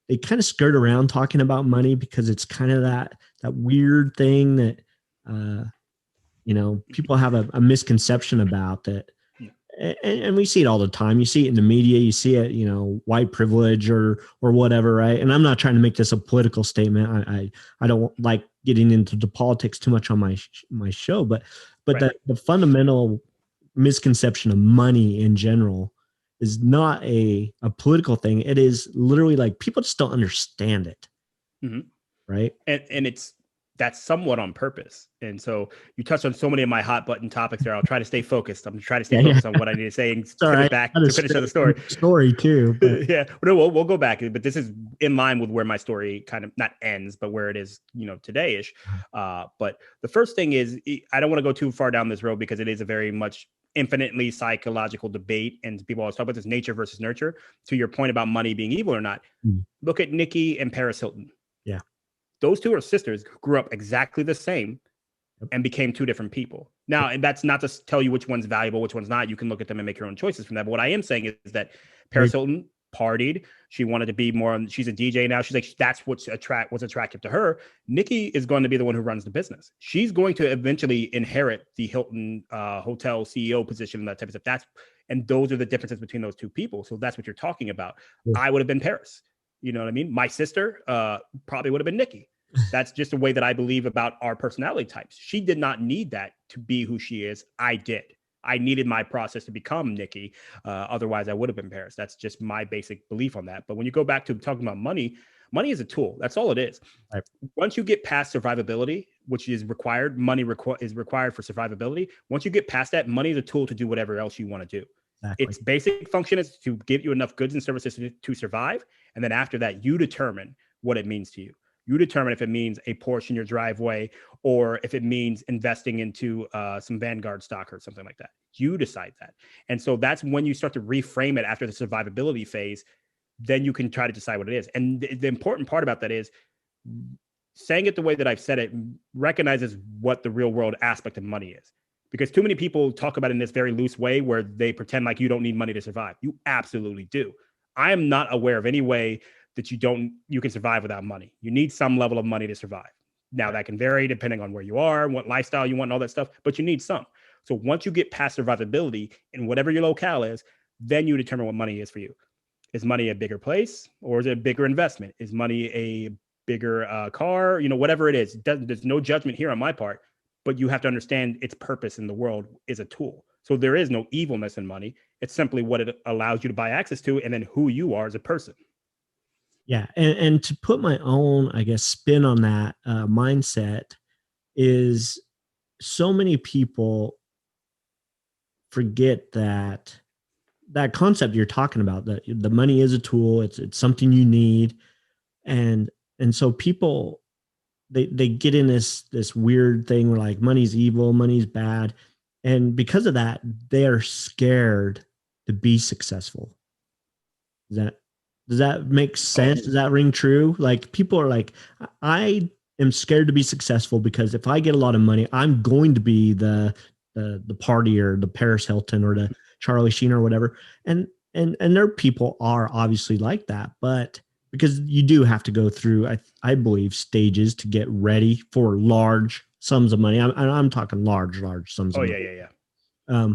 they kind of skirt around talking about money because it's kind of that weird thing that, people have a misconception about that. And we see it all the time. You see it in the media, you see it, white privilege or whatever. Right. And I'm not trying to make this a political statement. I don't like getting into the politics too much on my show, but right. the fundamental misconception of money in general is not a political thing. It is literally like people just don't understand it. Right. And it's that's somewhat on purpose. And so you touched on so many of my hot button topics there. I'll try to stay focused. I'm trying to stay focused on what I need to say and Sorry, pivot back to finish the story. Story too, but Yeah, no, we'll go back, but this is in line with where my story kind of not ends, but where it is, today ish. But the first thing is, I don't want to go too far down this road because it is a very much infinitely psychological debate, and people always talk about this nature versus nurture. To your point about money being evil or not, look at Nikki and Paris Hilton. Yeah. Those two are sisters who grew up exactly the same and became two different people. Now, and that's not to tell you which one's valuable, which one's not. You can look at them and make your own choices from that. But what I am saying is that Paris Hilton partied. She wanted to be more she's a DJ now. She's like, that's what's attractive to her. Nikki is going to be the one who runs the business. She's going to eventually inherit the Hilton hotel CEO position and that type of stuff. And those are the differences between those two people. So that's what you're talking about. Yeah. I would have been Paris. You know what I mean? My sister probably would have been Nikki. That's just the way that I believe about our personality types. She did not need that to be who she is. I did. I needed my process to become Nikki. Otherwise, I would have been Paris. That's just my basic belief on that. But when you go back to talking about money, money is a tool. That's all it is. Right. Once you get past survivability, which is required, money is required for survivability. Once you get past that, money is a tool to do whatever else you want to do. Exactly. Its basic function is to give you enough goods and services to survive. And then after that, you determine what it means to you. You determine if it means a Porsche in your driveway or if it means investing into some Vanguard stock or something like that. You decide that. And so that's when you start to reframe it after the survivability phase. Then you can try to decide what it is. And the important part about that is saying it the way that I've said it recognizes what the real world aspect of money is. Because too many people talk about it in this very loose way where they pretend like you don't need money to survive. You absolutely do. I am not aware of any way that you can survive without money. You need some level of money to survive. Now that can vary depending on where you are, what lifestyle you want, and all that stuff, but you need some. So once you get past survivability in whatever your locale is, then you determine what money is for you. Is money a bigger place or is it a bigger investment? Is money a bigger car? Whatever it is, there's no judgment here on my part, but you have to understand its purpose in the world is a tool. So there is no evilness in money. It's simply what it allows you to buy access to and then who you are as a person. Yeah. And to put my own, I guess, spin on that mindset is so many people forget that concept you're talking about, that the money is a tool. It's something you need. And so people, they get in this weird thing where like money's evil, money's bad. And because of that, they are scared to be successful. Does that make sense? Does that ring true? Like people are like, I am scared to be successful because if I get a lot of money, I'm going to be the party or the Paris Hilton or the Charlie Sheen or whatever. And there people are obviously like that, but because you do have to go through, I believe, stages to get ready for large sums of money. I'm talking large sums of money. Yeah.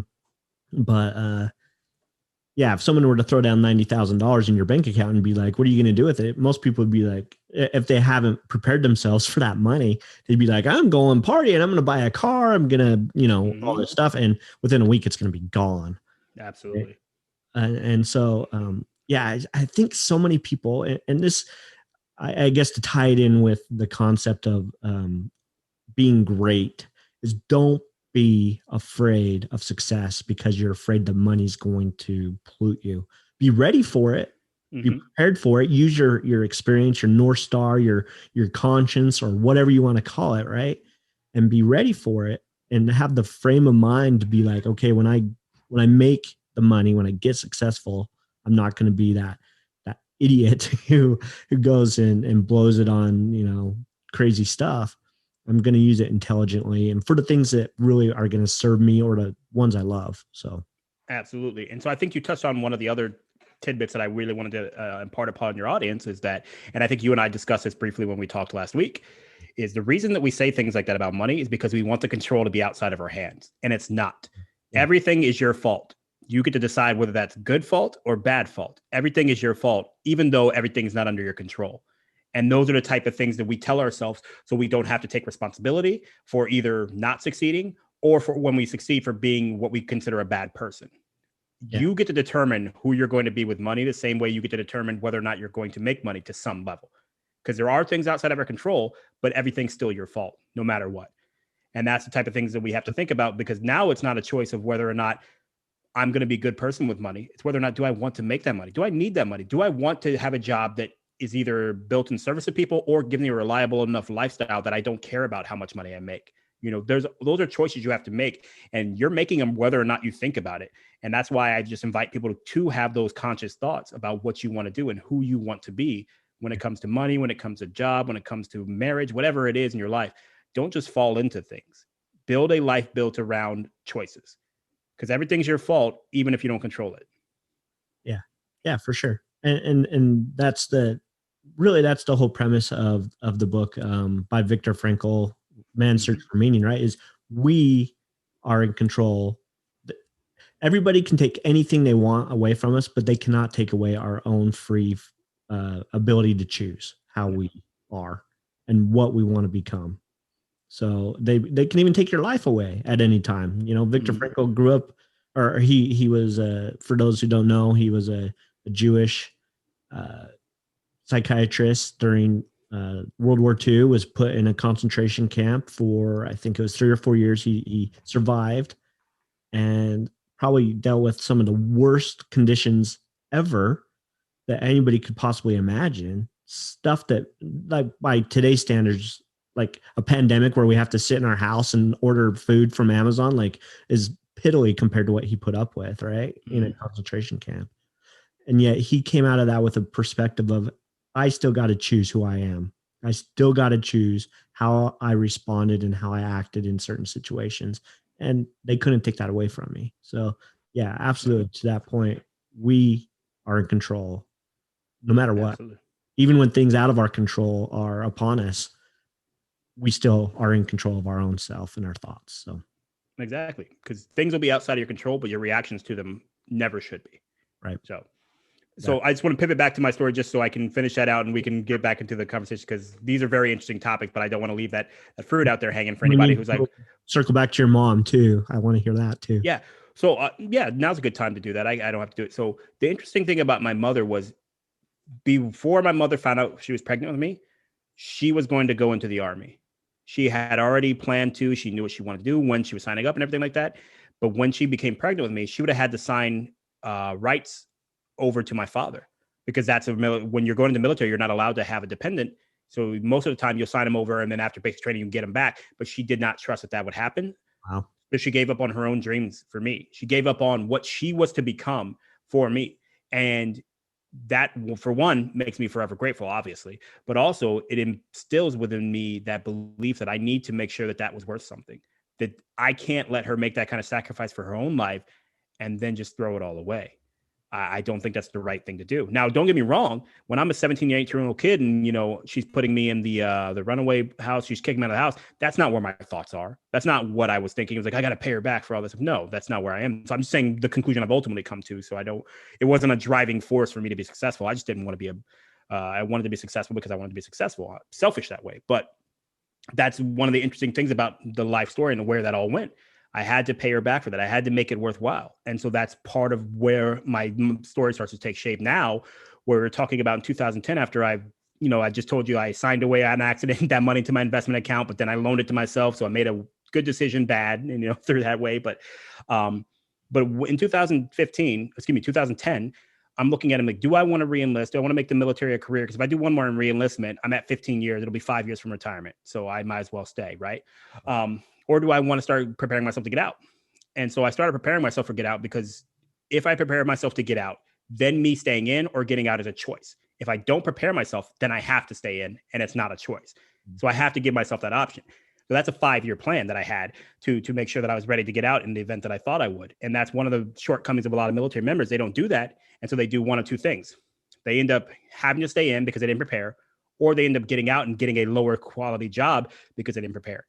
Yeah, if someone were to throw down $90,000 in your bank account and be like, what are you going to do with it? Most people would be like, if they haven't prepared themselves for that money, they'd be like, I'm going party and I'm going to buy a car. I'm going to, all this stuff. And within a week, it's going to be gone. Absolutely. And so, I think so many people, and this, I guess to tie it in with the concept of being great is don't be afraid of success because you're afraid the money's going to pollute you. Be ready for it. Be prepared for it. Use your experience, your North Star, your conscience, or whatever you want to call it, right? And be ready for it and have the frame of mind to be like, okay, when I make the money, when I get successful, I'm not going to be that idiot who goes and blows it on, crazy stuff. I'm going to use it intelligently and for the things that really are going to serve me or the ones I love. So. Absolutely. And so I think you touched on one of the other tidbits that I really wanted to impart upon your audience is that, and I think you and I discussed this briefly when we talked last week, is the reason that we say things like that about money is because we want the control to be outside of our hands. And it's not. Yeah. Everything is your fault. You get to decide whether that's good fault or bad fault. Everything is your fault, even though everything's not under your control. And those are the type of things that we tell ourselves so we don't have to take responsibility for either not succeeding or for when we succeed for being what we consider a bad person. Yeah. You get to determine who you're going to be with money the same way you get to determine whether or not you're going to make money to some level. because there are things outside of our control, but everything's still your fault, no matter what. And that's the type of things that we have to think about, because now it's not a choice of whether or not I'm going to be a good person with money. It's whether or not, do I want to make that money? Do I need that money? Do I want to have a job that is either built in service of people or give me a reliable enough lifestyle that I don't care about how much money I make? Those are choices you have to make, and you're making them whether or not you think about it. And that's why I just invite people to have those conscious thoughts about what you want to do and who you want to be when it comes to money, when it comes to job, when it comes to marriage, whatever it is in your life. Don't just fall into things. Build a life built around choices, because everything's your fault, even if you don't control it. Yeah, for sure. And that's the whole premise of the book by Viktor Frankl, Man's Search for Meaning, right? Is we are in control. Everybody can take anything they want away from us, but they cannot take away our own free ability to choose how we are and what we want to become. So they can even take your life away at any time. Viktor Frankl grew up, or he was, for those who don't know, he was a Jewish psychiatrist during World War II, was put in a concentration camp for, I think it was 3 or 4 years. He survived and probably dealt with some of the worst conditions ever that anybody could possibly imagine. Stuff that, like, by today's standards, like a pandemic where we have to sit in our house and order food from Amazon, like, is piddly compared to what he put up with, right? In a concentration camp. And yet he came out of that with a perspective of, I still got to choose who I am. I still got to choose how I responded and how I acted in certain situations. And they couldn't take that away from me. So yeah, absolutely. To that point, we are in control no matter what. Absolutely. Even when things out of our control are upon us, we still are in control of our own self and our thoughts. So exactly. Because things will be outside of your control, but your reactions to them never should be. Right. So I just want to pivot back to my story just so I can finish that out and we can get back into the conversation, because these are very interesting topics, but I don't want to leave that fruit out there hanging for anybody who's like, circle back to your mom too. I want to hear that too. Yeah. So now's a good time to do that. I don't have to do it. So the interesting thing about my mother was, before my mother found out she was pregnant with me, she was going to go into the Army. She had already planned to. She knew what she wanted to do when she was signing up and everything like that. But when she became pregnant with me, she would have had to sign rights over to my father, because that's when you're going to the military, you're not allowed to have a dependent. So most of the time you'll sign them over, and then after basic training, you can get them back. But she did not trust that would happen. Wow. So she gave up on her own dreams for me. She gave up on what she was to become for me. And that, for one, makes me forever grateful, obviously, but also it instills within me that belief that I need to make sure that was worth something, that I can't let her make that kind of sacrifice for her own life and then just throw it all away. I don't think that's the right thing to do. Now, don't get me wrong. When I'm a 17, 18-year-old kid and, she's putting me in the runaway house, she's kicking me out of the house, that's not where my thoughts are. That's not what I was thinking. It was like, I got to pay her back for all this. No, that's not where I am. So I'm just saying the conclusion I've ultimately come to. So it wasn't a driving force for me to be successful. I just didn't want to be I wanted to be successful because I wanted to be successful. I'm selfish that way. But that's one of the interesting things about the life story and where that all went. I had to pay her back for that. I had to make it worthwhile. And so that's part of where my story starts to take shape now, where we're talking about in 2010, after I just told you I signed away on accident that money to my investment account, but then I loaned it to myself. So I made a good decision, bad, and, through that way. But in 2010, I'm looking at him like, do I want to re-enlist? Do I want to make the military a career? Because if I do one more in re-enlistment, I'm at 15 years. It'll be 5 years from retirement. So I might as well stay, right? Or do I want to start preparing myself to get out? And so I started preparing myself for get out, because if I prepare myself to get out, then me staying in or getting out is a choice. If I don't prepare myself, then I have to stay in, and it's not a choice. So I have to give myself that option. So that's a 5-year plan that I had to make sure that I was ready to get out in the event that I thought I would. And that's one of the shortcomings of a lot of military members. They don't do that. And so they do one of two things. They end up having to stay in because they didn't prepare, or they end up getting out and getting a lower quality job because they didn't prepare.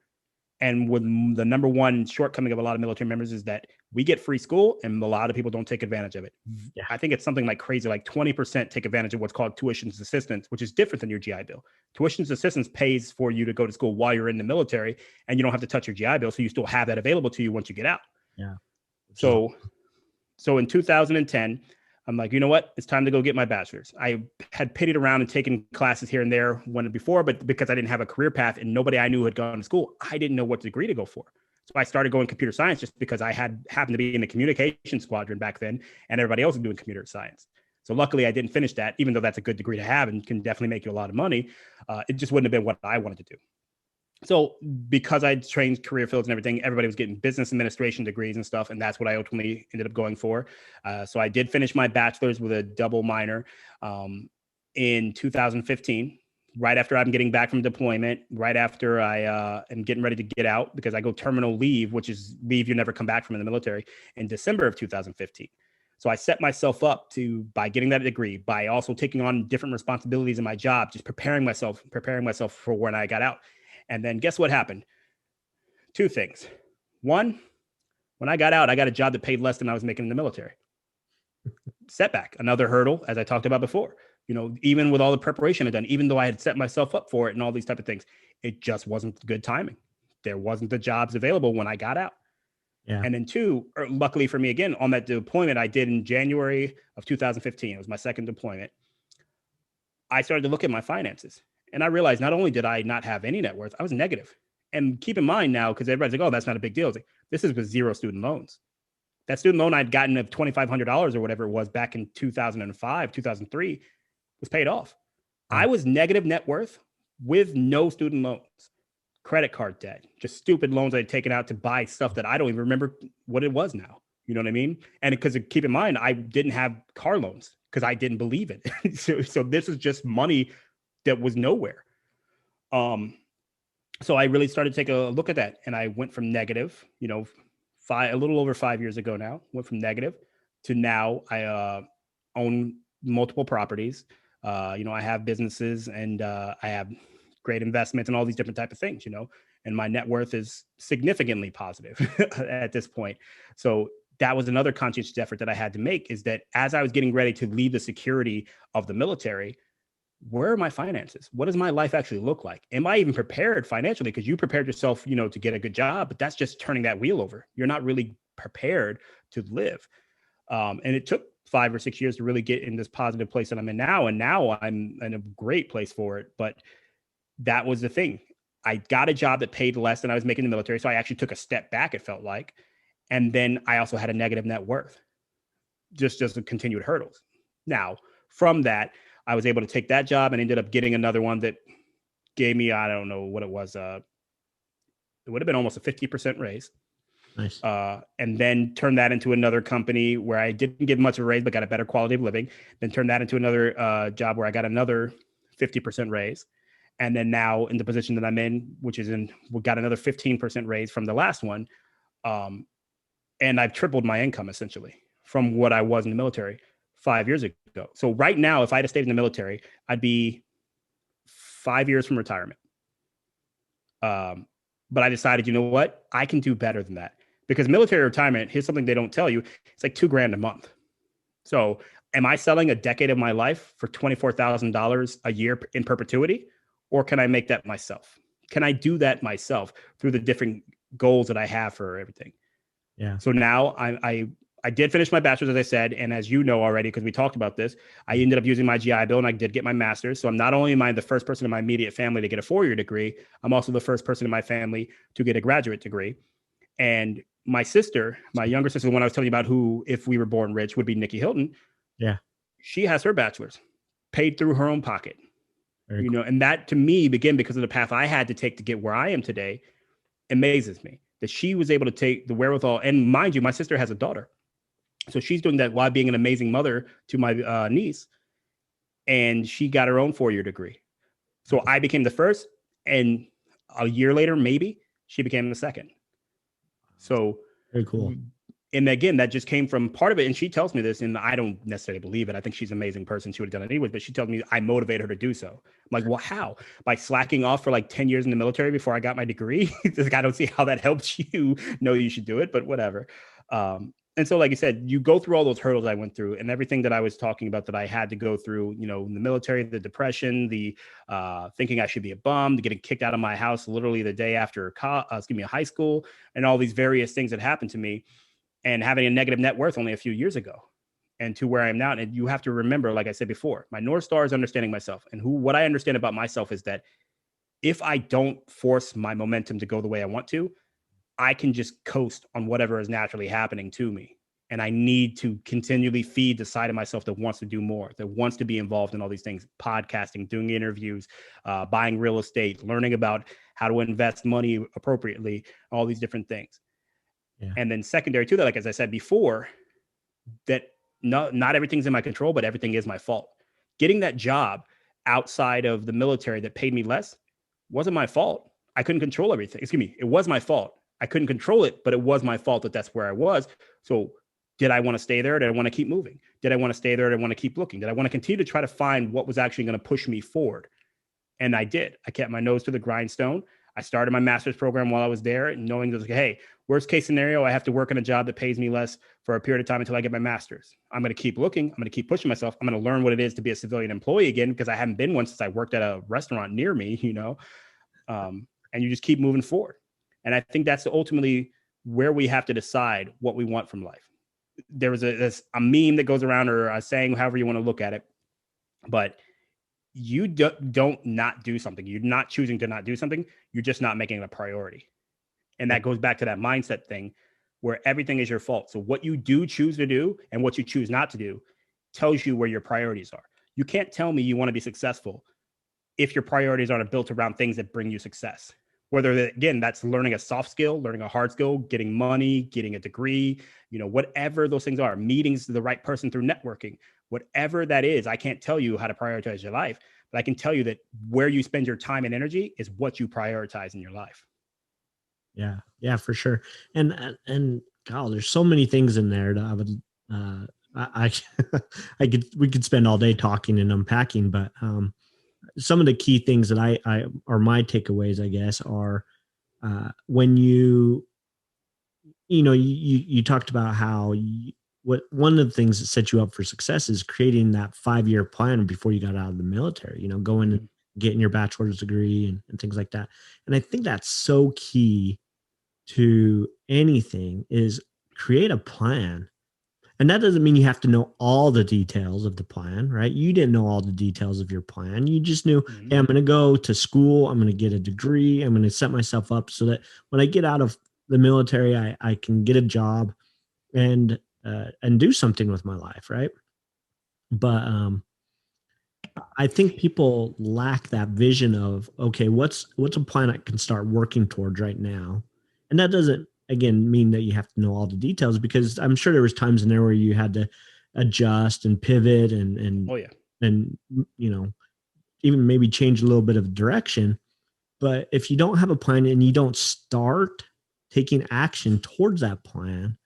And with the number one shortcoming of a lot of military members is that we get free school and a lot of people don't take advantage of it. Yeah. I think it's something like crazy, like 20% take advantage of what's called tuition assistance, which is different than your GI Bill. Tuition assistance pays for you to go to school while you're in the military, and you don't have to touch your GI Bill. So you still have that available to you once you get out. Yeah. So in 2010, I'm like, you know what? It's time to go get my bachelor's. I had pitted around and taken classes here and there one before, but because I didn't have a career path and nobody I knew had gone to school, I didn't know what degree to go for. So I started going computer science just because I had happened to be in the communication squadron back then, and everybody else was doing computer science. So luckily, I didn't finish that, even though that's a good degree to have and can definitely make you a lot of money. It just wouldn't have been what I wanted to do. So because I trained career fields and everything, everybody was getting business administration degrees and stuff. And that's what I ultimately ended up going for. So I did finish my bachelor's with a double minor in 2015, right after I'm getting back from deployment, right after I am getting ready to get out, because I go terminal leave, which is leave you never come back from in the military, in December of 2015. So I set myself up by getting that degree, by also taking on different responsibilities in my job, just preparing myself for when I got out. And then guess what happened? Two things. One, when I got out, I got a job that paid less than I was making in the military. Setback, another hurdle, as I talked about before. Even with all the preparation I'd done, even though I had set myself up for it and all these type of things, it just wasn't good timing. There wasn't the jobs available when I got out. Yeah. And then two, luckily for me, again, on that deployment I did in January of 2015, it was my second deployment, I started to look at my finances. And I realized not only did I not have any net worth, I was negative. And keep in mind now, because everybody's like, oh, that's not a big deal. Like, this is with zero student loans. That student loan I'd gotten of $2,500 or whatever it was back in 2005, 2003 was paid off. I was negative net worth with no student loans, credit card debt, just stupid loans I'd taken out to buy stuff that I don't even remember what it was now. You know what I mean? And because keep in mind, I didn't have car loans because I didn't believe it. So this is just money that was nowhere. So I really started to take a look at that, and I went from negative, a little over 5 years ago now, went from negative to now I own multiple properties. I have businesses, and I have great investments and all these different type of things, and my net worth is significantly positive at this point. So that was another conscious effort that I had to make, is that as I was getting ready to leave the security of the military, where are my finances? What does my life actually look like? Am I even prepared financially? Because you prepared yourself, to get a good job, but that's just turning that wheel over. You're not really prepared to live. And it took 5 or 6 years to really get in this positive place that I'm in now. And now I'm in a great place for it. But that was the thing. I got a job that paid less than I was making in the military. So I actually took a step back, it felt like. And then I also had a negative net worth, just continued hurdles. Now, from that, I was able to take that job and ended up getting another one that gave me, I don't know what it was. It would have been almost a 50% raise. Nice. And then turned that into another company where I didn't get much of a raise, but got a better quality of living. Then turned that into another job where I got another 50% raise. And then now in the position that I'm in, we got another 15% raise from the last one. And I've tripled my income essentially from what I was in the military 5 years ago. So right now, if I had stayed in the military, I'd be 5 years from retirement. But I decided, you know what? I can do better than that, because military retirement, here's something they don't tell you. It's like $2,000 a month. So am I selling a decade of my life for $24,000 a year in perpetuity? Or can I make that myself? Can I do that myself through the different goals that I have for everything? Yeah. So now I did finish my bachelor's, as I said, and as you know already, because we talked about this, I ended up using my GI Bill, and I did get my master's. So I'm not only am I the first person in my immediate family to get a 4-year degree, I'm also the first person in my family to get a graduate degree. And my sister, my younger sister, the one I was telling you about, who, if we were born rich, would be Nikki Hilton. Yeah. She has her bachelor's paid through her own pocket. Very cool. And that to me, again, because of the path I had to take to get where I am today, amazes me that she was able to take the wherewithal. And mind you, my sister has a daughter. So she's doing that while being an amazing mother to my niece. And she got her own 4-year degree. So I became the first, and a year later, maybe, she became the second. So very cool. And again, that just came from part of it. And she tells me this, and I don't necessarily believe it. I think she's an amazing person. She would have done it anyway, but she tells me I motivate her to do so. I'm like, well, how? By slacking off for like 10 years in the military before I got my degree? I don't see how that helps you know you should do it, but whatever. And so, like I said, you go through all those hurdles I went through, and everything that I was talking about that I had to go through, in the military, the depression, the thinking I should be a bum, the getting kicked out of my house literally the day after high school, and all these various things that happened to me, and having a negative net worth only a few years ago. and to where I am now. And you have to remember, like I said before, my North Star is understanding myself. And what I understand about myself is that if I don't force my momentum to go the way I want to, I can just coast on whatever is naturally happening to me. And I need to continually feed the side of myself that wants to do more, that wants to be involved in all these things, podcasting, doing interviews, buying real estate, learning about how to invest money appropriately, all these different things. Yeah. And then secondary to that, like as I said before, that not everything's in my control, but everything is my fault. Getting that job outside of the military that paid me less wasn't my fault. I couldn't control everything. Excuse me. It was my fault. I couldn't control it, but it was my fault that that's where I was. So did I want to stay there? Did I want to keep moving? Did I want to stay there? Did I want to keep looking? Did I want to continue to try to find what was actually going to push me forward? And I did. I kept my nose to the grindstone. I started my master's program while I was there, knowing that, hey, worst case scenario, I have to work in a job that pays me less for a period of time until I get my master's. I'm going to keep looking. I'm going to keep pushing myself. I'm going to learn what it is to be a civilian employee again, because I haven't been one since I worked at a restaurant near me, and you just keep moving forward. And I think that's ultimately where we have to decide what we want from life. There was a meme that goes around, or a saying, however you want to look at it, but you don't not do something. You're not choosing to not do something. You're just not making it a priority. And that goes back to that mindset thing where everything is your fault. So what you do choose to do and what you choose not to do tells you where your priorities are. You can't tell me you want to be successful if your priorities aren't built around things that bring you success. Whether, again, that's learning a soft skill, learning a hard skill, getting money, getting a degree, whatever those things are, meetings to the right person through networking, whatever that is. I can't tell you how to prioritize your life, but I can tell you that where you spend your time and energy is what you prioritize in your life. Yeah, for sure. And God, there's so many things in there that I would, we could spend all day talking and unpacking, but, some of the key things that I are my takeaways, I guess, are when you talked about how one of the things that set you up for success is creating that 5-year plan before you got out of the military, going and getting your bachelor's degree and things like that. And I think that's so key to anything, is create a plan. And that doesn't mean you have to know all the details of the plan, right? You didn't know all the details of your plan. You just knew, hey, I'm going to go to school. I'm going to get a degree. I'm going to set myself up so that when I get out of the military, I can get a job and do something with my life, right? But I think people lack that vision of, okay, what's a plan I can start working towards right now? And that doesn't, again, mean that you have to know all the details, because I'm sure there was times in there where you had to adjust and pivot and oh yeah, and even maybe change a little bit of direction. But if you don't have a plan and you don't start taking action towards that plan,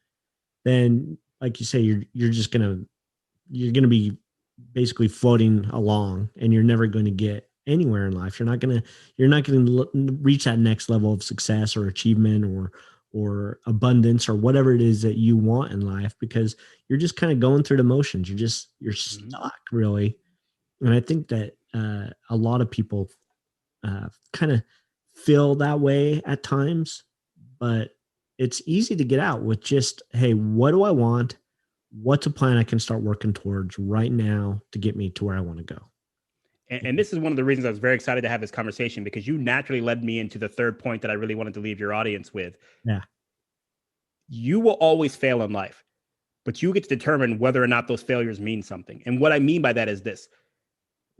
then, like you say, you're gonna be basically floating along, and you're never going to get anywhere in life. You're not going to reach that next level of success or achievement or abundance or whatever it is that you want in life, because you're just kind of going through the motions. You're stuck, really. And I think that a lot of people kind of feel that way at times, but it's easy to get out with just, hey, what do I want? What's a plan I can start working towards right now to get me to where I want to go? And this is one of the reasons I was very excited to have this conversation, because you naturally led me into the third point that I really wanted to leave your audience with. Yeah. You will always fail in life, but you get to determine whether or not those failures mean something. And what I mean by that is this: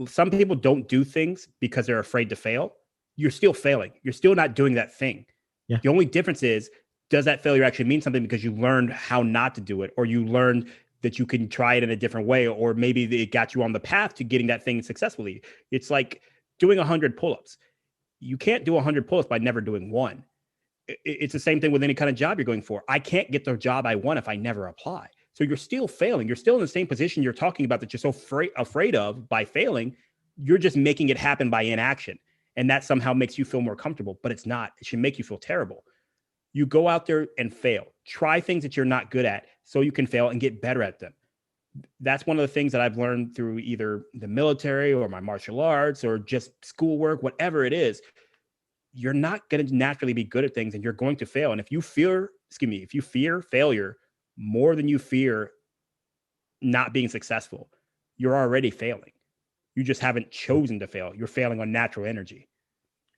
some people don't do things because they're afraid to fail. You're still failing. You're still not doing that thing. Yeah. The only difference is, does that failure actually mean something because you learned how not to do it, or you learned that you can try it in a different way, or maybe it got you on the path to getting that thing successfully? It's like doing 100 pull-ups. You can't do 100 pull-ups by never doing one. It's the same thing with any kind of job you're going for. I can't get the job I want if I never apply. So you're still failing. You're still in the same position you're talking about that you're so afraid of by failing. You're just making it happen by inaction. And that somehow makes you feel more comfortable, but it's not. It should make you feel terrible. You go out there and fail. Try things that you're not good at so you can fail and get better at them. That's one of the things that I've learned through either the military or my martial arts or just schoolwork, whatever it is. You're not going to naturally be good at things, and you're going to fail. And if you fear failure more than you fear not being successful, you're already failing. You just haven't chosen to fail. You're failing on natural energy.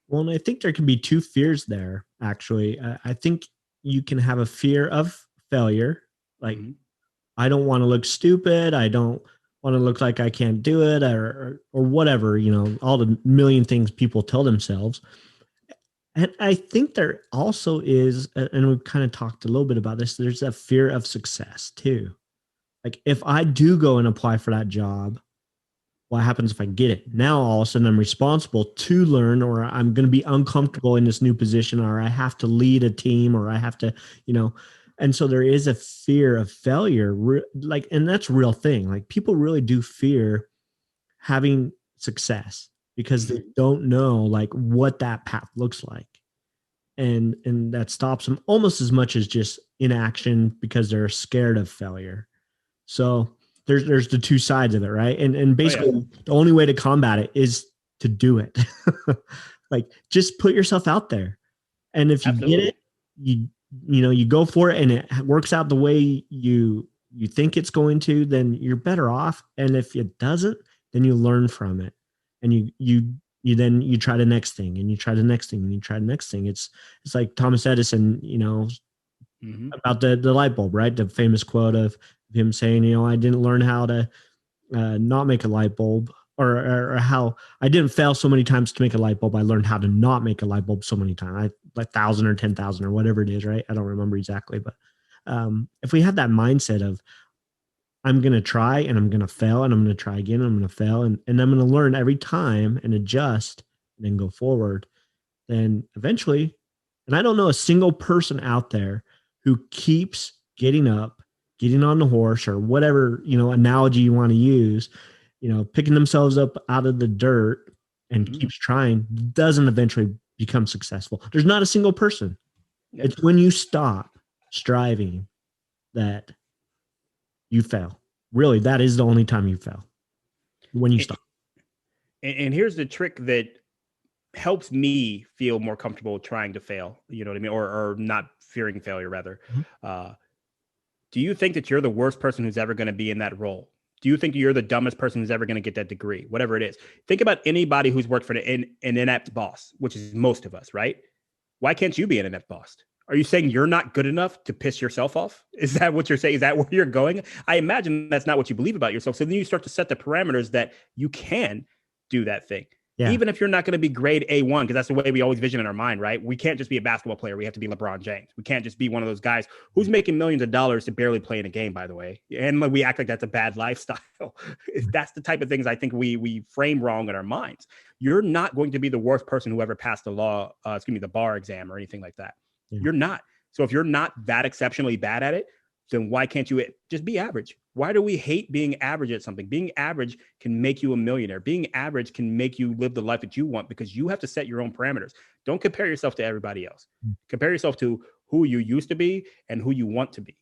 Well, and I think there can be two fears there, actually. I think you can have a fear of failure. Like, I don't want to look stupid. I don't want to look like I can't do it, or whatever, all the million things people tell themselves. And I think there also is, and we've kind of talked a little bit about this, there's a fear of success too. Like, if I do go and apply for that job, what happens if I get it? Now all of a sudden I'm responsible to learn, or I'm going to be uncomfortable in this new position, or I have to lead a team, or I have to, and so there is a fear of failure, and that's a real thing. Like, people really do fear having success because they don't know like what that path looks like. And that stops them almost as much as just inaction because they're scared of failure. So there's the two sides of it, right? And basically the only way to combat it is to do it. Like, just put yourself out there. And if you get it, you go for it and it works out the way you think it's going to, then you're better off. And if it doesn't, then you learn from it. And you try the next thing, and you try the next thing, and you try the next thing. It's like Thomas Edison, about the light bulb, right? The famous quote of him saying, I didn't learn how to not make a light bulb, or how I didn't fail so many times to make a light bulb. I learned how to not make a light bulb so many times, like 1,000 or 10,000 or whatever it is, right? I don't remember exactly, but if we have that mindset of, I'm going to try and I'm going to fail and I'm going to try again, and I'm going to fail and I'm going to learn every time and adjust and then go forward, then eventually, and I don't know a single person out there who keeps getting up, getting on the horse, or whatever, analogy you want to use, picking themselves up out of the dirt and keeps trying, doesn't eventually become successful. There's not a single person. It's when you stop striving that you fail. Really, that is the only time you fail, when you stop. And here's the trick that helps me feel more comfortable trying to fail, you know what I mean? Or not fearing failure, rather. Do you think that you're the worst person who's ever going to be in that role? Do you think you're the dumbest person who's ever going to get that degree, whatever it is? Think about anybody who's worked for an inept boss, which is most of us, right? Why can't you be an inept boss? Are you saying you're not good enough to piss yourself off? Is that what you're saying? Is that where you're going? I imagine that's not what you believe about yourself. So then you start to set the parameters that you can do that thing. Yeah. Even if you're not going to be grade A1, because that's the way we always vision in our mind, right? We can't just be a basketball player. We have to be LeBron James. We can't just be one of those guys who's making millions of dollars to barely play in a game, by the way. And we act like that's a bad lifestyle. That's the type of things I think we frame wrong in our minds. You're not going to be the worst person who ever passed the the bar exam or anything like that. Yeah. You're not. So if you're not that exceptionally bad at it, then why can't you just be average? Why do we hate being average at something? Being average can make you a millionaire. Being average can make you live the life that you want, because you have to set your own parameters. Don't compare yourself to everybody else. Compare yourself to who you used to be and who you want to be.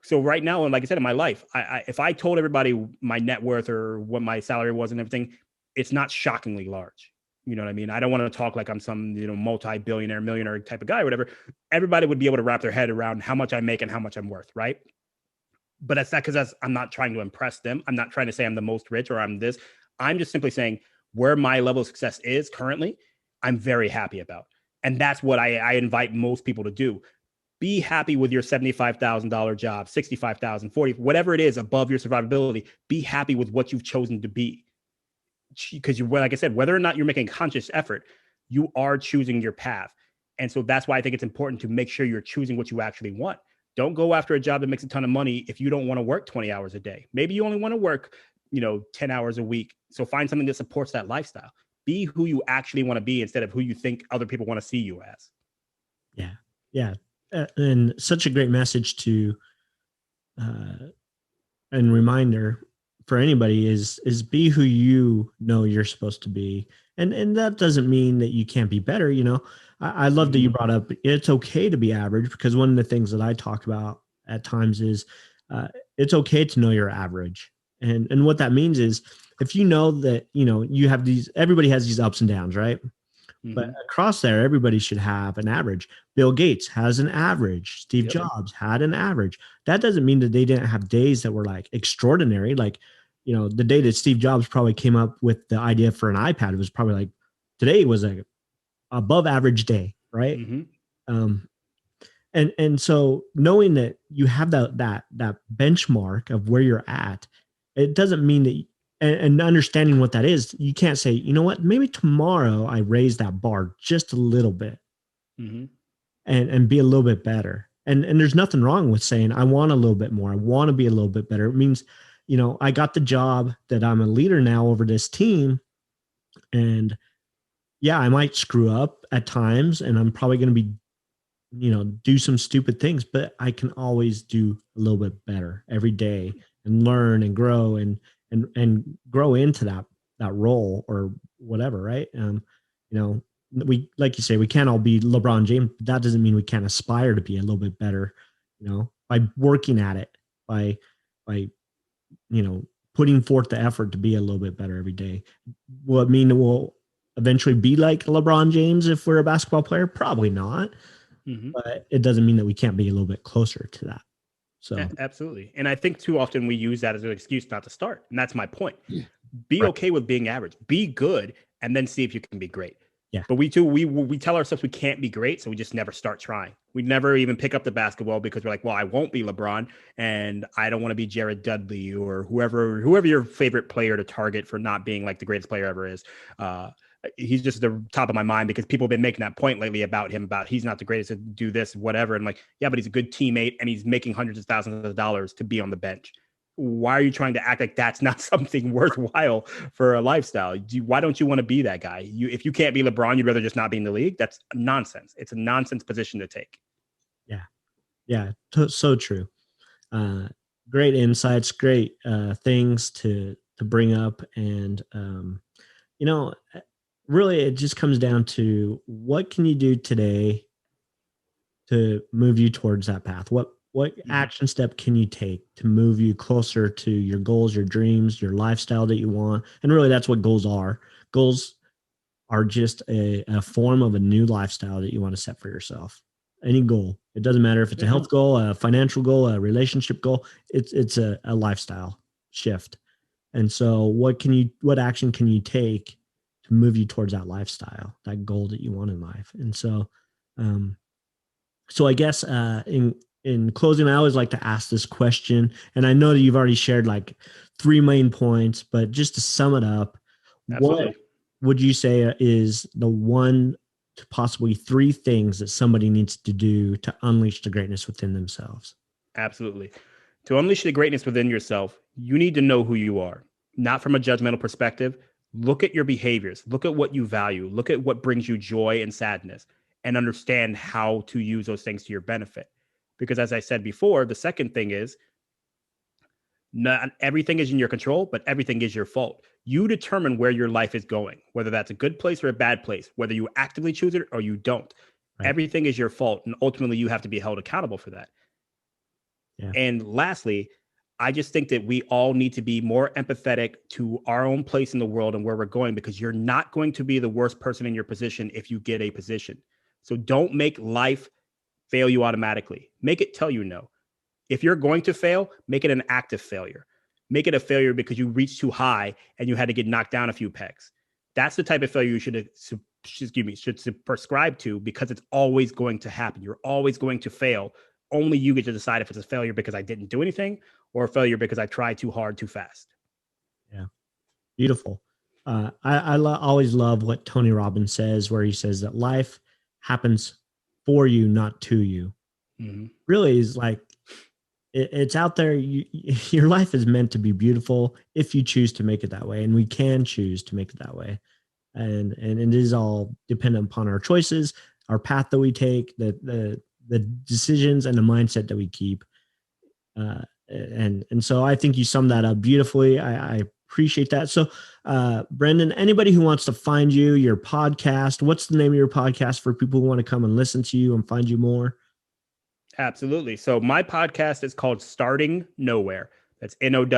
So right now, and like I said, in my life, if I told everybody my net worth or what my salary was and everything, it's not shockingly large. You know what I mean? I don't want to talk like I'm some, multi-billionaire, millionaire type of guy or whatever. Everybody would be able to wrap their head around how much I make and how much I'm worth, right? But that's not because I'm not trying to impress them. I'm not trying to say I'm the most rich or I'm this. I'm just simply saying where my level of success is currently, I'm very happy about. And that's what I invite most people to do. Be happy with your $75,000 job, $65,000, $40,000, whatever it is above your survivability. Be happy with what you've chosen to be. Because like I said, whether or not you're making a conscious effort, you are choosing your path. And so that's why I think it's important to make sure you're choosing what you actually want. Don't go after a job that makes a ton of money if you don't want to work 20 hours a day. Maybe you only want to work, 10 hours a week. So find something that supports that lifestyle. Be who you actually want to be instead of who you think other people want to see you as. Yeah. Yeah. And such a great message to, and reminder for anybody is be who you know you're supposed to be. And that doesn't mean that you can't be better. I love that you brought up, it's okay to be average, because one of the things that I talk about at times is it's okay to know you're average. And what that means is, if you know that, you have everybody has these ups and downs, right? But Mm-hmm. across there, everybody should have an average. Bill Gates has an average. Steve Yep. Jobs had an average. That doesn't mean that they didn't have days that were like extraordinary. Like, the day that Steve Jobs probably came up with the idea for an iPad, it was probably like today was a above average day, right? Mm-hmm. Um, and so knowing that you have that benchmark of where you're at, it doesn't mean that and understanding what that is, you can't say, you know what, maybe tomorrow I raise that bar just a little bit Mm-hmm. and be a little bit better. And there's nothing wrong with saying I want a little bit more. I want to be a little bit better. It means, I got the job that I'm a leader now over this team. And yeah, I might screw up at times and I'm probably going to be do some stupid things, but I can always do a little bit better every day and learn and grow and grow into that role or whatever, right? You know, we like you say, we can't all be LeBron James, but that doesn't mean we can't aspire to be a little bit better, by working at it, by putting forth the effort to be a little bit better every day. Will it mean that we'll eventually be like LeBron James if we're a basketball player? Probably not, Mm-hmm. but it doesn't mean that we can't be a little bit closer to that. So, Absolutely. And I think too often we use that as an excuse not to start. And that's my point. Be right. okay with being average, be good, and then see if you can be great. Yeah. But we tell ourselves we can't be great, so we just never start trying. We never even pick up the basketball because we're like, well, I won't be LeBron, and I don't want to be Jared Dudley or whoever your favorite player to target for not being like the greatest player ever is. He's just the top of my mind because people have been making that point lately about him, about he's not the greatest to do this, whatever. And I'm like, yeah, but he's a good teammate and he's making hundreds of thousands of dollars to be on the bench. Why are you trying to act like that's not something worthwhile for a lifestyle? Why don't you want to be that guy? If you can't be LeBron, you'd rather just not be in the league. That's nonsense. It's a nonsense position to take. Yeah. Yeah. So true. Uh, Great insights, great things to bring up. And, you know, really it just comes down to what can you do today to move you towards that path? What action step can you take to move you closer to your goals, your dreams, your lifestyle that you want? And really that's what goals are. Goals are just a form of a new lifestyle that you want to set for yourself. Any goal. It doesn't matter if it's a health goal, a financial goal, a relationship goal. It's a lifestyle shift. And so what action can you take to move you towards that lifestyle, that goal that you want in life? And um, so I guess in closing, I always like to ask this question, and I know that you've already shared like 3 main points, but just to sum it up, Absolutely. what would you say is the one to possibly 3 things that somebody needs to do to unleash the greatness within themselves? Absolutely. To unleash the greatness within yourself, you need to know who you are, not from a judgmental perspective. Look at your behaviors, look at what you value, look at what brings you joy and sadness, and understand how to use those things to your benefit. Because as I said before, the second thing is not everything is in your control, but everything is your fault. You determine where your life is going, whether that's a good place or a bad place, whether you actively choose it or you don't. Right. Everything is your fault. And ultimately, you have to be held accountable for that. Yeah. And lastly, I just think that we all need to be more empathetic to our own place in the world and where we're going, because you're not going to be the worst person in your position if you get a position. So don't make life fail you automatically. Make it tell you no. If you're going to fail, make it an active failure. Make it a failure because you reached too high and you had to get knocked down a few pegs. That's the type of failure you should prescribe to, because it's always going to happen. You're always going to fail. Only you get to decide if it's a failure because I didn't do anything or a failure because I tried too hard, too fast. Yeah. Beautiful. Always love what Tony Robbins says, where he says that life happens for you, not to you. Mm-hmm. Really is like, it's out there. Your life is meant to be beautiful if you choose to make it that way. And we can choose to make it that way. And it is all dependent upon our choices, our path that we take, the decisions and the mindset that we keep. And so I think you summed that up beautifully. I appreciate that. So, Brendan, anybody who wants to find you, your podcast, what's the name of your podcast for people who want to come and listen to you and find you more? Absolutely. So my podcast is called Starting Nowhere. That's Nowhere,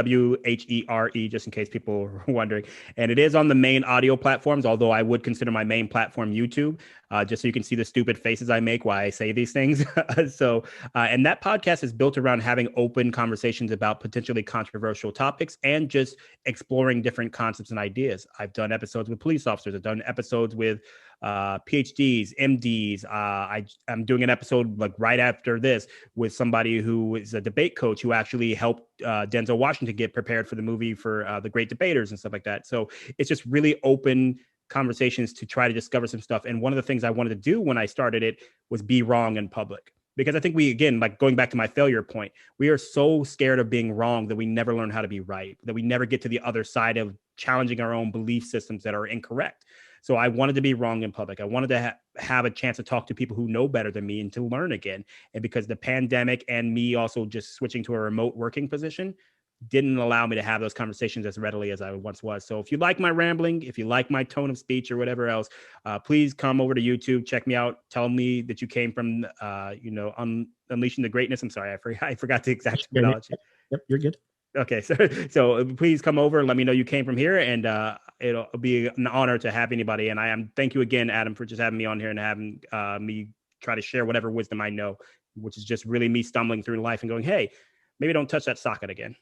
just in case people are wondering. And it is on the main audio platforms, although I would consider my main platform YouTube, just so you can see the stupid faces I make while I say these things. And that podcast is built around having open conversations about potentially controversial topics and just exploring different concepts and ideas. I've done episodes with police officers. I've done episodes with PhDs, MDs. I'm doing an episode like right after this with somebody who is a debate coach who actually helped Denzel Washington get prepared for the movie for The Great Debaters and stuff like that. So it's just really open conversations to try to discover some stuff. And one of the things I wanted to do when I started it was be wrong in public. Because I think we, again, like going back to my failure point, we are so scared of being wrong that we never learn how to be right, that we never get to the other side of challenging our own belief systems that are incorrect. So I wanted to be wrong in public. I wanted to have a chance to talk to people who know better than me and to learn again. And because the pandemic and me also just switching to a remote working position didn't allow me to have those conversations as readily as I once was. So if you like my rambling, if you like my tone of speech or whatever else, please come over to YouTube, check me out, tell me that you came from, Unleashing the Greatness. I'm sorry, I forgot the exact terminology. Yep, you're good. Okay, so please come over and let me know you came from here, and it'll be an honor to have anybody. And thank you again, Adam, for just having me on here and having me try to share whatever wisdom I know, which is just really me stumbling through life and going, hey, maybe don't touch that socket again.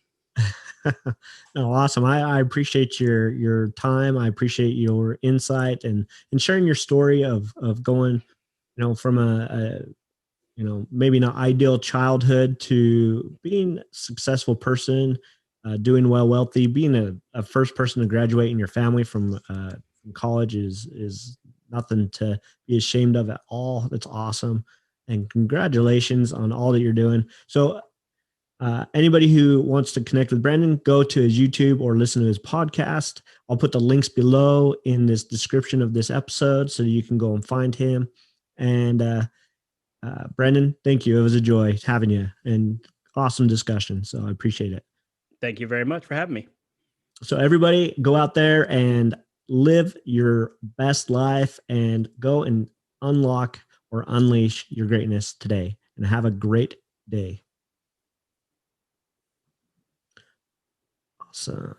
No, awesome. I appreciate your time. I appreciate your insight and sharing your story of going, from a maybe not ideal childhood to being a successful person, doing well, wealthy, being a first person to graduate in your family from college is nothing to be ashamed of at all. That's awesome. And congratulations on all that you're doing. So anybody who wants to connect with Brandon, go to his YouTube or listen to his podcast. I'll put the links below in this description of this episode so you can go and find him. And Brandon, thank you. It was a joy having you and awesome discussion. So I appreciate it. Thank you very much for having me. So everybody go out there and live your best life and go and unlock or unleash your greatness today and have a great day. Awesome.